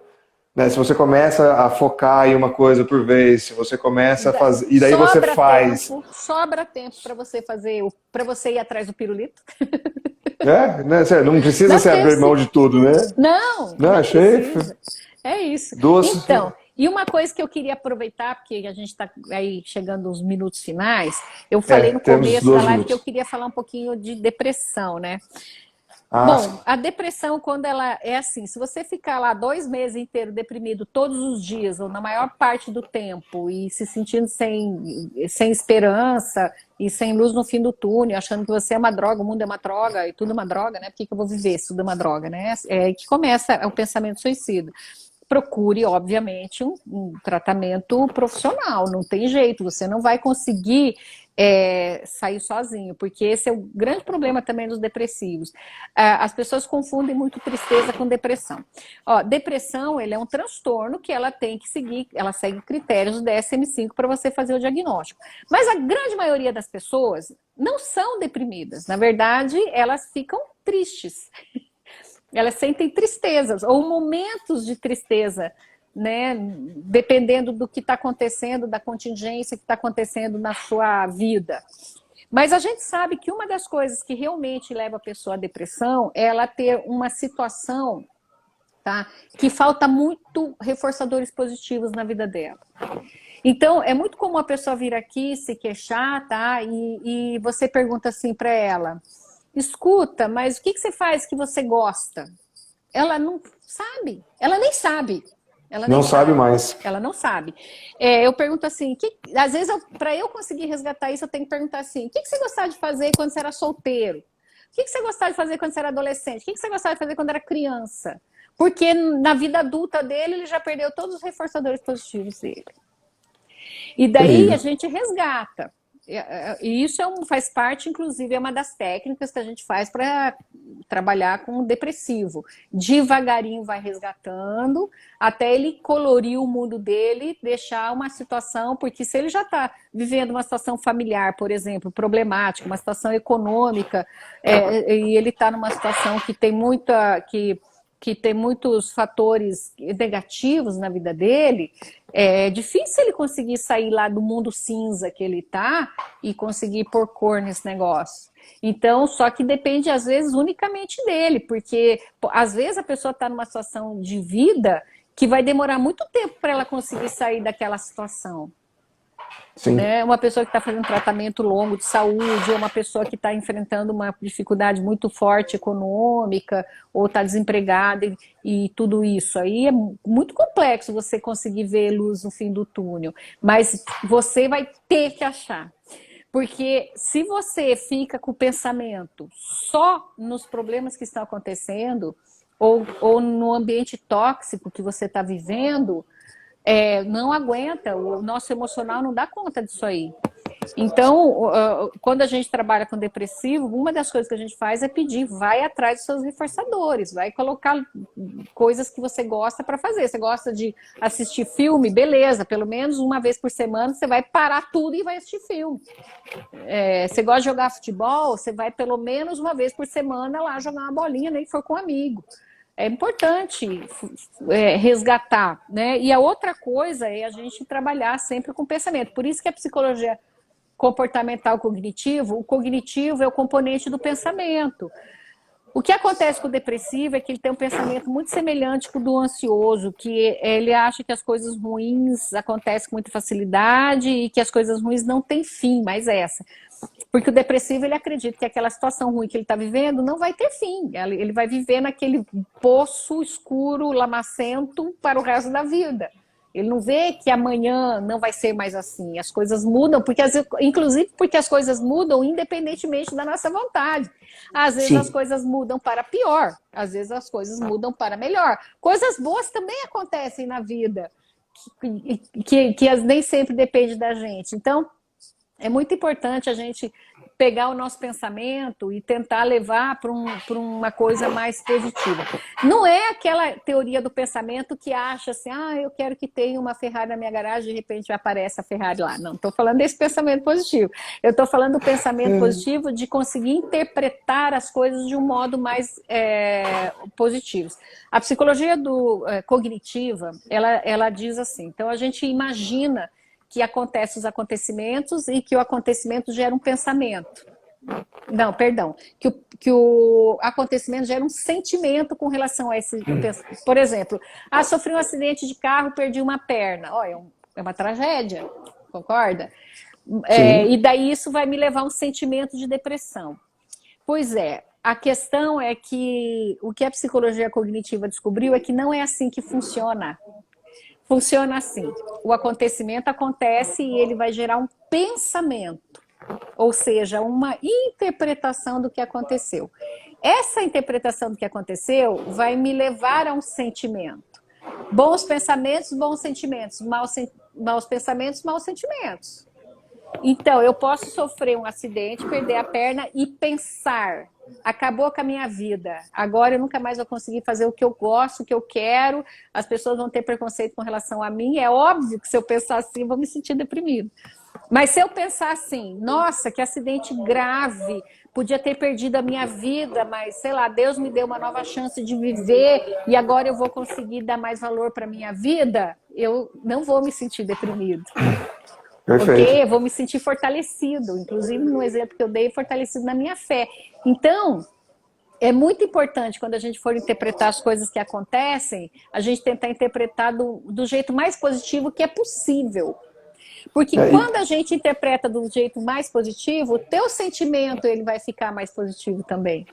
né? Se você começa a focar em uma coisa por vez, se você começa a fazer, e daí você faz, Sobra tempo para você fazer, para você ir atrás do pirulito. né? Você não precisa Dá se tempo abrir mão sim. de tudo, né? Não, Não, não achei precisa. É isso. duas. Então, e uma coisa que eu queria aproveitar, porque a gente está aí chegando aos minutos finais, eu falei no Temos começo da dois live que eu minutos. queria falar um pouquinho de depressão, né? Ah, sim. Bom, a depressão, quando ela é assim, se você ficar lá 2 meses inteiros deprimido todos os dias, ou na maior parte do tempo, e se sentindo sem esperança e sem luz no fim do túnel, achando que você é uma droga, o mundo é uma droga, e tudo é uma droga, né? Por que eu vou viver se tudo é uma droga, né? É aí que começa o pensamento suicida. Procure, obviamente, um tratamento profissional, não tem jeito, você não vai conseguir sair sozinho, porque esse é o grande problema também dos depressivos. As pessoas confundem muito tristeza com depressão. Ó, depressão, ele é um transtorno que ela tem que seguir, ela segue critérios do DSM-5 para você fazer o diagnóstico. Mas a grande maioria das pessoas não são deprimidas, na verdade, elas ficam tristes. Elas sentem tristezas ou momentos de tristeza, né? Dependendo do que está acontecendo, da contingência que está acontecendo na sua vida. Mas a gente sabe que uma das coisas que realmente leva a pessoa à depressão é ela ter uma situação, tá, que falta muito reforçadores positivos na vida dela. Então, é muito comum a pessoa vir aqui se queixar, tá? E você pergunta assim para ela: escuta, mas o que você faz que você gosta? Ela não sabe, ela nem sabe. Ela nem Não sabe sabe. mais. Ela não sabe. Eu pergunto assim, às vezes, para eu conseguir resgatar isso, eu tenho que perguntar assim: o que você gostava de fazer quando você era solteiro? O que você gostava de fazer quando você era adolescente? O que você gostava de fazer quando era criança? Porque na vida adulta dele, ele já perdeu todos os reforçadores positivos dele. E daí a Terrível. gente resgata. E isso faz parte, inclusive, é uma das técnicas que a gente faz para trabalhar com o depressivo. Devagarinho vai resgatando, até ele colorir o mundo dele, deixar uma situação, porque se ele já está vivendo uma situação familiar, por exemplo, problemática, uma situação econômica, e ele está numa situação que tem que tem muitos fatores negativos na vida dele, é difícil ele conseguir sair lá do mundo cinza que ele está e conseguir pôr cor nesse negócio. Então, só que depende, às vezes, unicamente dele, porque às vezes a pessoa está numa situação de vida que vai demorar muito tempo para ela conseguir sair daquela situação. Sim. né? Uma pessoa que está fazendo tratamento longo de saúde, ou uma pessoa que está enfrentando uma dificuldade muito forte econômica, ou está desempregada e tudo isso. Aí é muito complexo você conseguir ver luz no fim do túnel, mas você vai ter que achar. Porque se você fica com o pensamento só nos problemas que estão acontecendo, ou no ambiente tóxico que você está vivendo, não aguenta, o nosso emocional não dá conta disso aí. Então, quando a gente trabalha com depressivo, uma das coisas que a gente faz é pedir, vai atrás dos seus reforçadores, vai colocar coisas que você gosta para fazer. Você gosta de assistir filme? Beleza, pelo menos uma vez por semana você vai parar tudo e vai assistir filme. Você gosta de jogar futebol? Você vai pelo menos uma vez por semana lá jogar uma bolinha, nem que for com um amigo. É importante resgatar, né? E a outra coisa é a gente trabalhar sempre com pensamento. Por isso que a psicologia comportamental cognitivo, o cognitivo é o componente do pensamento. O que acontece com o depressivo é que ele tem um pensamento muito semelhante com o do ansioso, que ele acha que as coisas ruins acontecem com muita facilidade e que as coisas ruins não têm fim, mais essa. Porque o depressivo, ele acredita que aquela situação ruim que ele está vivendo não vai ter fim. Ele vai viver naquele poço escuro, lamacento para o resto da vida. Ele não vê que amanhã não vai ser mais assim. As coisas mudam, inclusive porque as coisas mudam independentemente da nossa vontade. Às vezes as Sim. coisas mudam para pior, às vezes as coisas mudam para melhor. Coisas boas também acontecem na vida, que nem sempre depende da gente. Então, é muito importante a gente pegar o nosso pensamento e tentar levar para uma coisa mais positiva. Não é aquela teoria do pensamento que acha assim, eu quero que tenha uma Ferrari na minha garagem e de repente aparece a Ferrari lá. Não, estou falando desse pensamento positivo. Eu estou falando do pensamento positivo de conseguir interpretar as coisas de um modo mais positivo. A psicologia cognitiva, ela diz assim, então a gente imagina que acontecem os acontecimentos e que o acontecimento gera um pensamento. Não, perdão. Que o acontecimento gera um sentimento com relação a esse pensamento. Por exemplo, sofri um acidente de carro, perdi uma perna. É uma tragédia, concorda? E daí isso vai me levar a um sentimento de depressão. Pois é, a questão é que o que a psicologia cognitiva descobriu é que não é assim que funciona. Funciona assim, o acontecimento acontece e ele vai gerar um pensamento, ou seja, uma interpretação do que aconteceu. Essa interpretação do que aconteceu vai me levar a um sentimento. Bons pensamentos, bons sentimentos. Maus pensamentos, maus sentimentos. Então, eu posso sofrer um acidente, perder a perna e pensar, acabou com a minha vida, agora eu nunca mais vou conseguir fazer o que eu gosto, o que eu quero, as pessoas vão ter preconceito com relação a mim. É óbvio que se eu pensar assim, eu vou me sentir deprimido. Mas se eu pensar assim, nossa, que acidente grave, podia ter perdido a minha vida, mas sei lá, Deus me deu uma nova chance de viver e agora eu vou conseguir dar mais valor para a minha vida, eu não vou me sentir deprimido. Perfeito. Porque eu vou me sentir fortalecido, inclusive no exemplo que eu dei, fortalecido na minha fé. Então, é muito importante quando a gente for interpretar as coisas que acontecem, a gente tentar interpretar do jeito mais positivo que é possível. Porque quando a gente interpreta do jeito mais positivo, o teu sentimento ele vai ficar mais positivo também.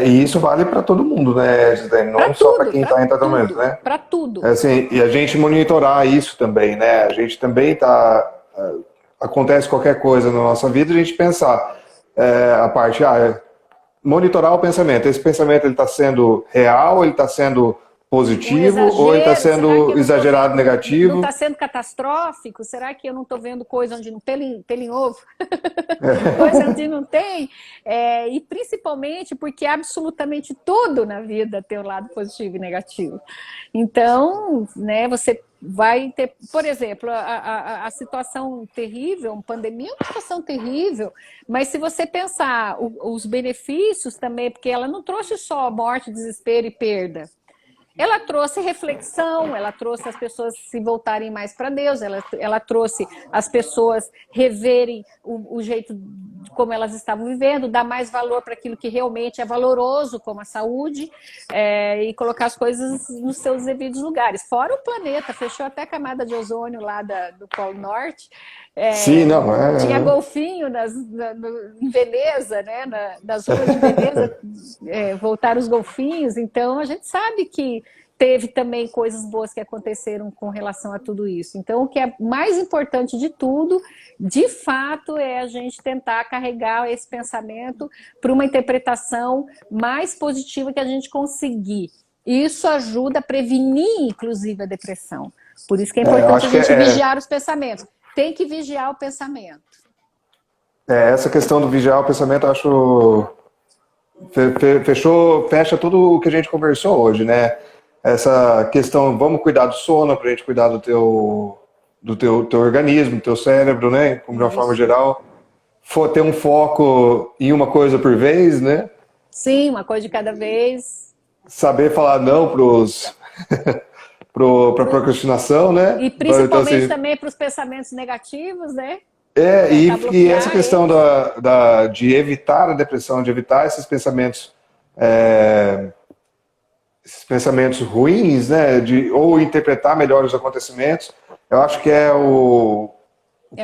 E isso vale para todo mundo, né, Gisele? Não só para quem está em tratamento, né? Para tudo. Assim, e a gente monitorar isso também, né? A gente também acontece qualquer coisa na nossa vida, a gente pensar a parte, monitorar o pensamento. Esse pensamento ele está sendo real, ele está sendo positivo, ou ele está sendo exagerado, negativo? Não está sendo catastrófico? Será que eu não estou vendo coisa onde não tem pelo em ovo? Coisa onde não tem? E principalmente porque absolutamente tudo na vida tem um lado positivo e negativo. Então, né, você vai ter, por exemplo, a situação terrível, uma pandemia é uma situação terrível, mas se você pensar os benefícios também, porque ela não trouxe só morte, desespero e perda. Ela trouxe reflexão, ela trouxe as pessoas se voltarem mais para Deus, ela trouxe as pessoas reverem o jeito como elas estavam vivendo, dar mais valor para aquilo que realmente é valoroso, como a saúde, e colocar as coisas nos seus devidos lugares. Fora o planeta, fechou até a camada de ozônio lá do Polo Norte. Sim, não, Tinha golfinho em Veneza, né? nas ruas de Veneza, voltaram os golfinhos. Então, a gente sabe que teve também coisas boas que aconteceram com relação a tudo isso. Então, o que é mais importante de tudo, de fato, é a gente tentar carregar esse pensamento para uma interpretação mais positiva que a gente conseguir. Isso ajuda a prevenir, inclusive, a depressão. Por isso que é importante a gente vigiar os pensamentos. Tem que vigiar o pensamento. Essa questão do vigiar o pensamento, eu acho... fecha tudo o que a gente conversou hoje, né? Essa questão, vamos cuidar do sono, para a gente cuidar do teu organismo, do teu cérebro, né? De uma forma geral. Ter um foco em uma coisa por vez, né? Sim, uma coisa de cada vez. Saber falar não para procrastinação, né? E principalmente então, assim, também para os pensamentos negativos, né? E essa questão de evitar a depressão, de evitar esses pensamentos ruins, né? Ou interpretar melhor os acontecimentos, eu acho que é um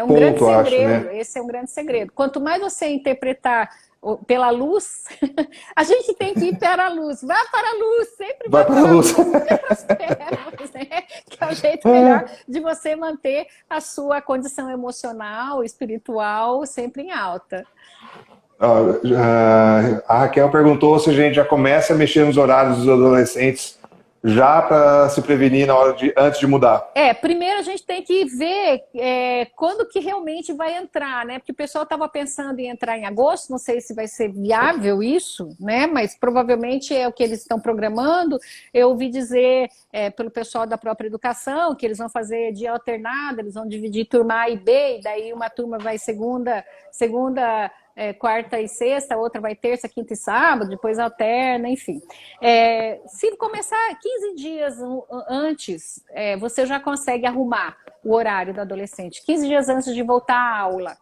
ponto, grande segredo, né? Esse é um grande segredo. Quanto mais você interpretar pela luz, a gente tem que ir para a luz. Vá para a luz, sempre vai para a luz. Né? Que é o jeito melhor de você manter a sua condição emocional, espiritual, sempre em alta. A Raquel perguntou se a gente já começa a mexer nos horários dos adolescentes já para se prevenir antes de mudar. Primeiro a gente tem que ver quando que realmente vai entrar, né? Porque o pessoal estava pensando em entrar em agosto, não sei se vai ser viável isso, né? Mas provavelmente é o que eles estão programando. Eu ouvi dizer pelo pessoal da própria educação que eles vão fazer dia alternado, eles vão dividir turma A e B, e daí uma turma vai segunda, quarta e sexta, outra vai terça, quinta e sábado, depois alterna, enfim. Se começar 15 dias antes, você já consegue arrumar o horário do adolescente, 15 dias antes de voltar à aula.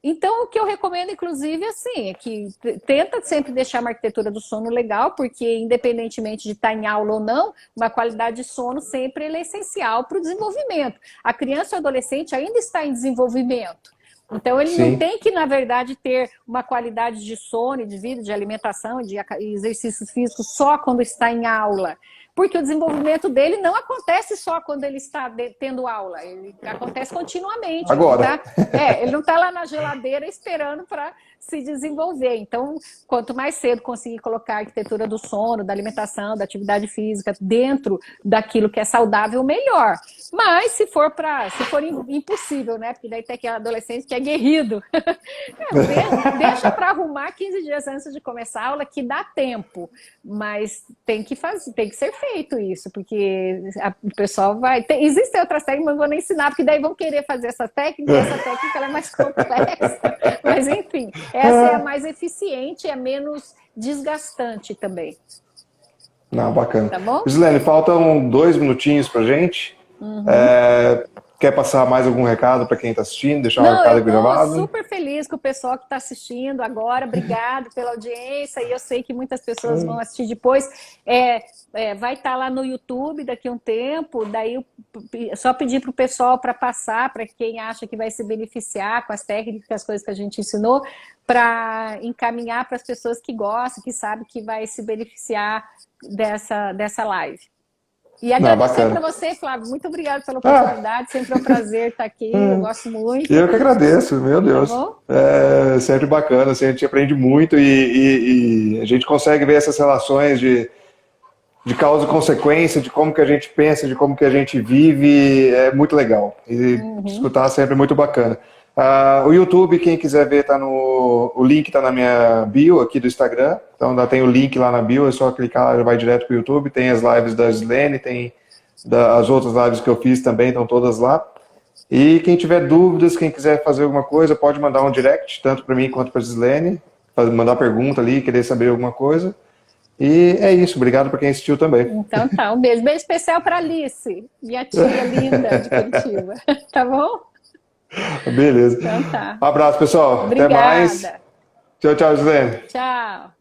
Então, o que eu recomendo, inclusive, assim, é que tenta sempre deixar uma arquitetura do sono legal, porque independentemente de estar em aula ou não, uma qualidade de sono sempre é essencial para o desenvolvimento. A criança ou adolescente ainda está em desenvolvimento. Então, ele não tem que, na verdade, ter uma qualidade de sono, de vida, de alimentação, de exercícios físicos só quando está em aula. Porque o desenvolvimento dele não acontece só quando ele está tendo aula. Ele acontece continuamente. Agora. Ele não está lá na geladeira esperando para se desenvolver. Então, quanto mais cedo conseguir colocar a arquitetura do sono, da alimentação, da atividade física dentro daquilo que é saudável, melhor. Mas se for impossível, né? Porque daí tem aquele adolescente que é guerrido. Deixa para arrumar 15 dias antes de começar a aula, que dá tempo. Mas tem que ser feito isso, porque o pessoal vai... Existem outras técnicas, mas não vou nem ensinar, porque daí vão querer fazer essa técnica, e essa técnica ela é mais complexa. Mas, enfim, essa é a mais eficiente e a menos desgastante também. Não, bacana. Tá bom? Gislene, faltam 2 minutinhos pra gente. Quer passar mais algum recado para quem está assistindo? Deixar um recado gravado? Eu estou super feliz com o pessoal que está assistindo agora. Obrigado pela audiência. E eu sei que muitas pessoas vão assistir depois. Vai estar lá no YouTube daqui a um tempo. Daí só pedir para o pessoal para passar, para quem acha que vai se beneficiar com as técnicas, as coisas que a gente ensinou, para encaminhar para as pessoas que gostam, que sabem que vai se beneficiar dessa live. E agradecer para você, Flávio. Muito obrigada pela oportunidade. Sempre é um prazer estar aqui. Eu gosto muito. Eu que agradeço, meu Deus. Tá bom? É sempre bacana, assim, a gente aprende muito e a gente consegue ver essas relações de causa e consequência, de como que a gente pensa, de como que a gente vive. É muito legal. E escutar sempre é muito bacana. O YouTube, quem quiser ver, o link está na minha bio aqui do Instagram. Então ainda tem o link lá na bio, é só clicar, já vai direto para o YouTube. Tem as lives da Gislene, tem as outras lives que eu fiz também, estão todas lá. E quem tiver dúvidas, quem quiser fazer alguma coisa, pode mandar um direct, tanto para mim quanto para a Gislene, mandar pergunta ali, querer saber alguma coisa. E é isso, obrigado para quem assistiu também. Então tá, um beijo. Beijo especial para Alice, minha tia linda de Curitiba. Tá bom? Beleza. Então tá. Um abraço, pessoal. Obrigada. Até mais. Tchau, tchau, José. Tchau.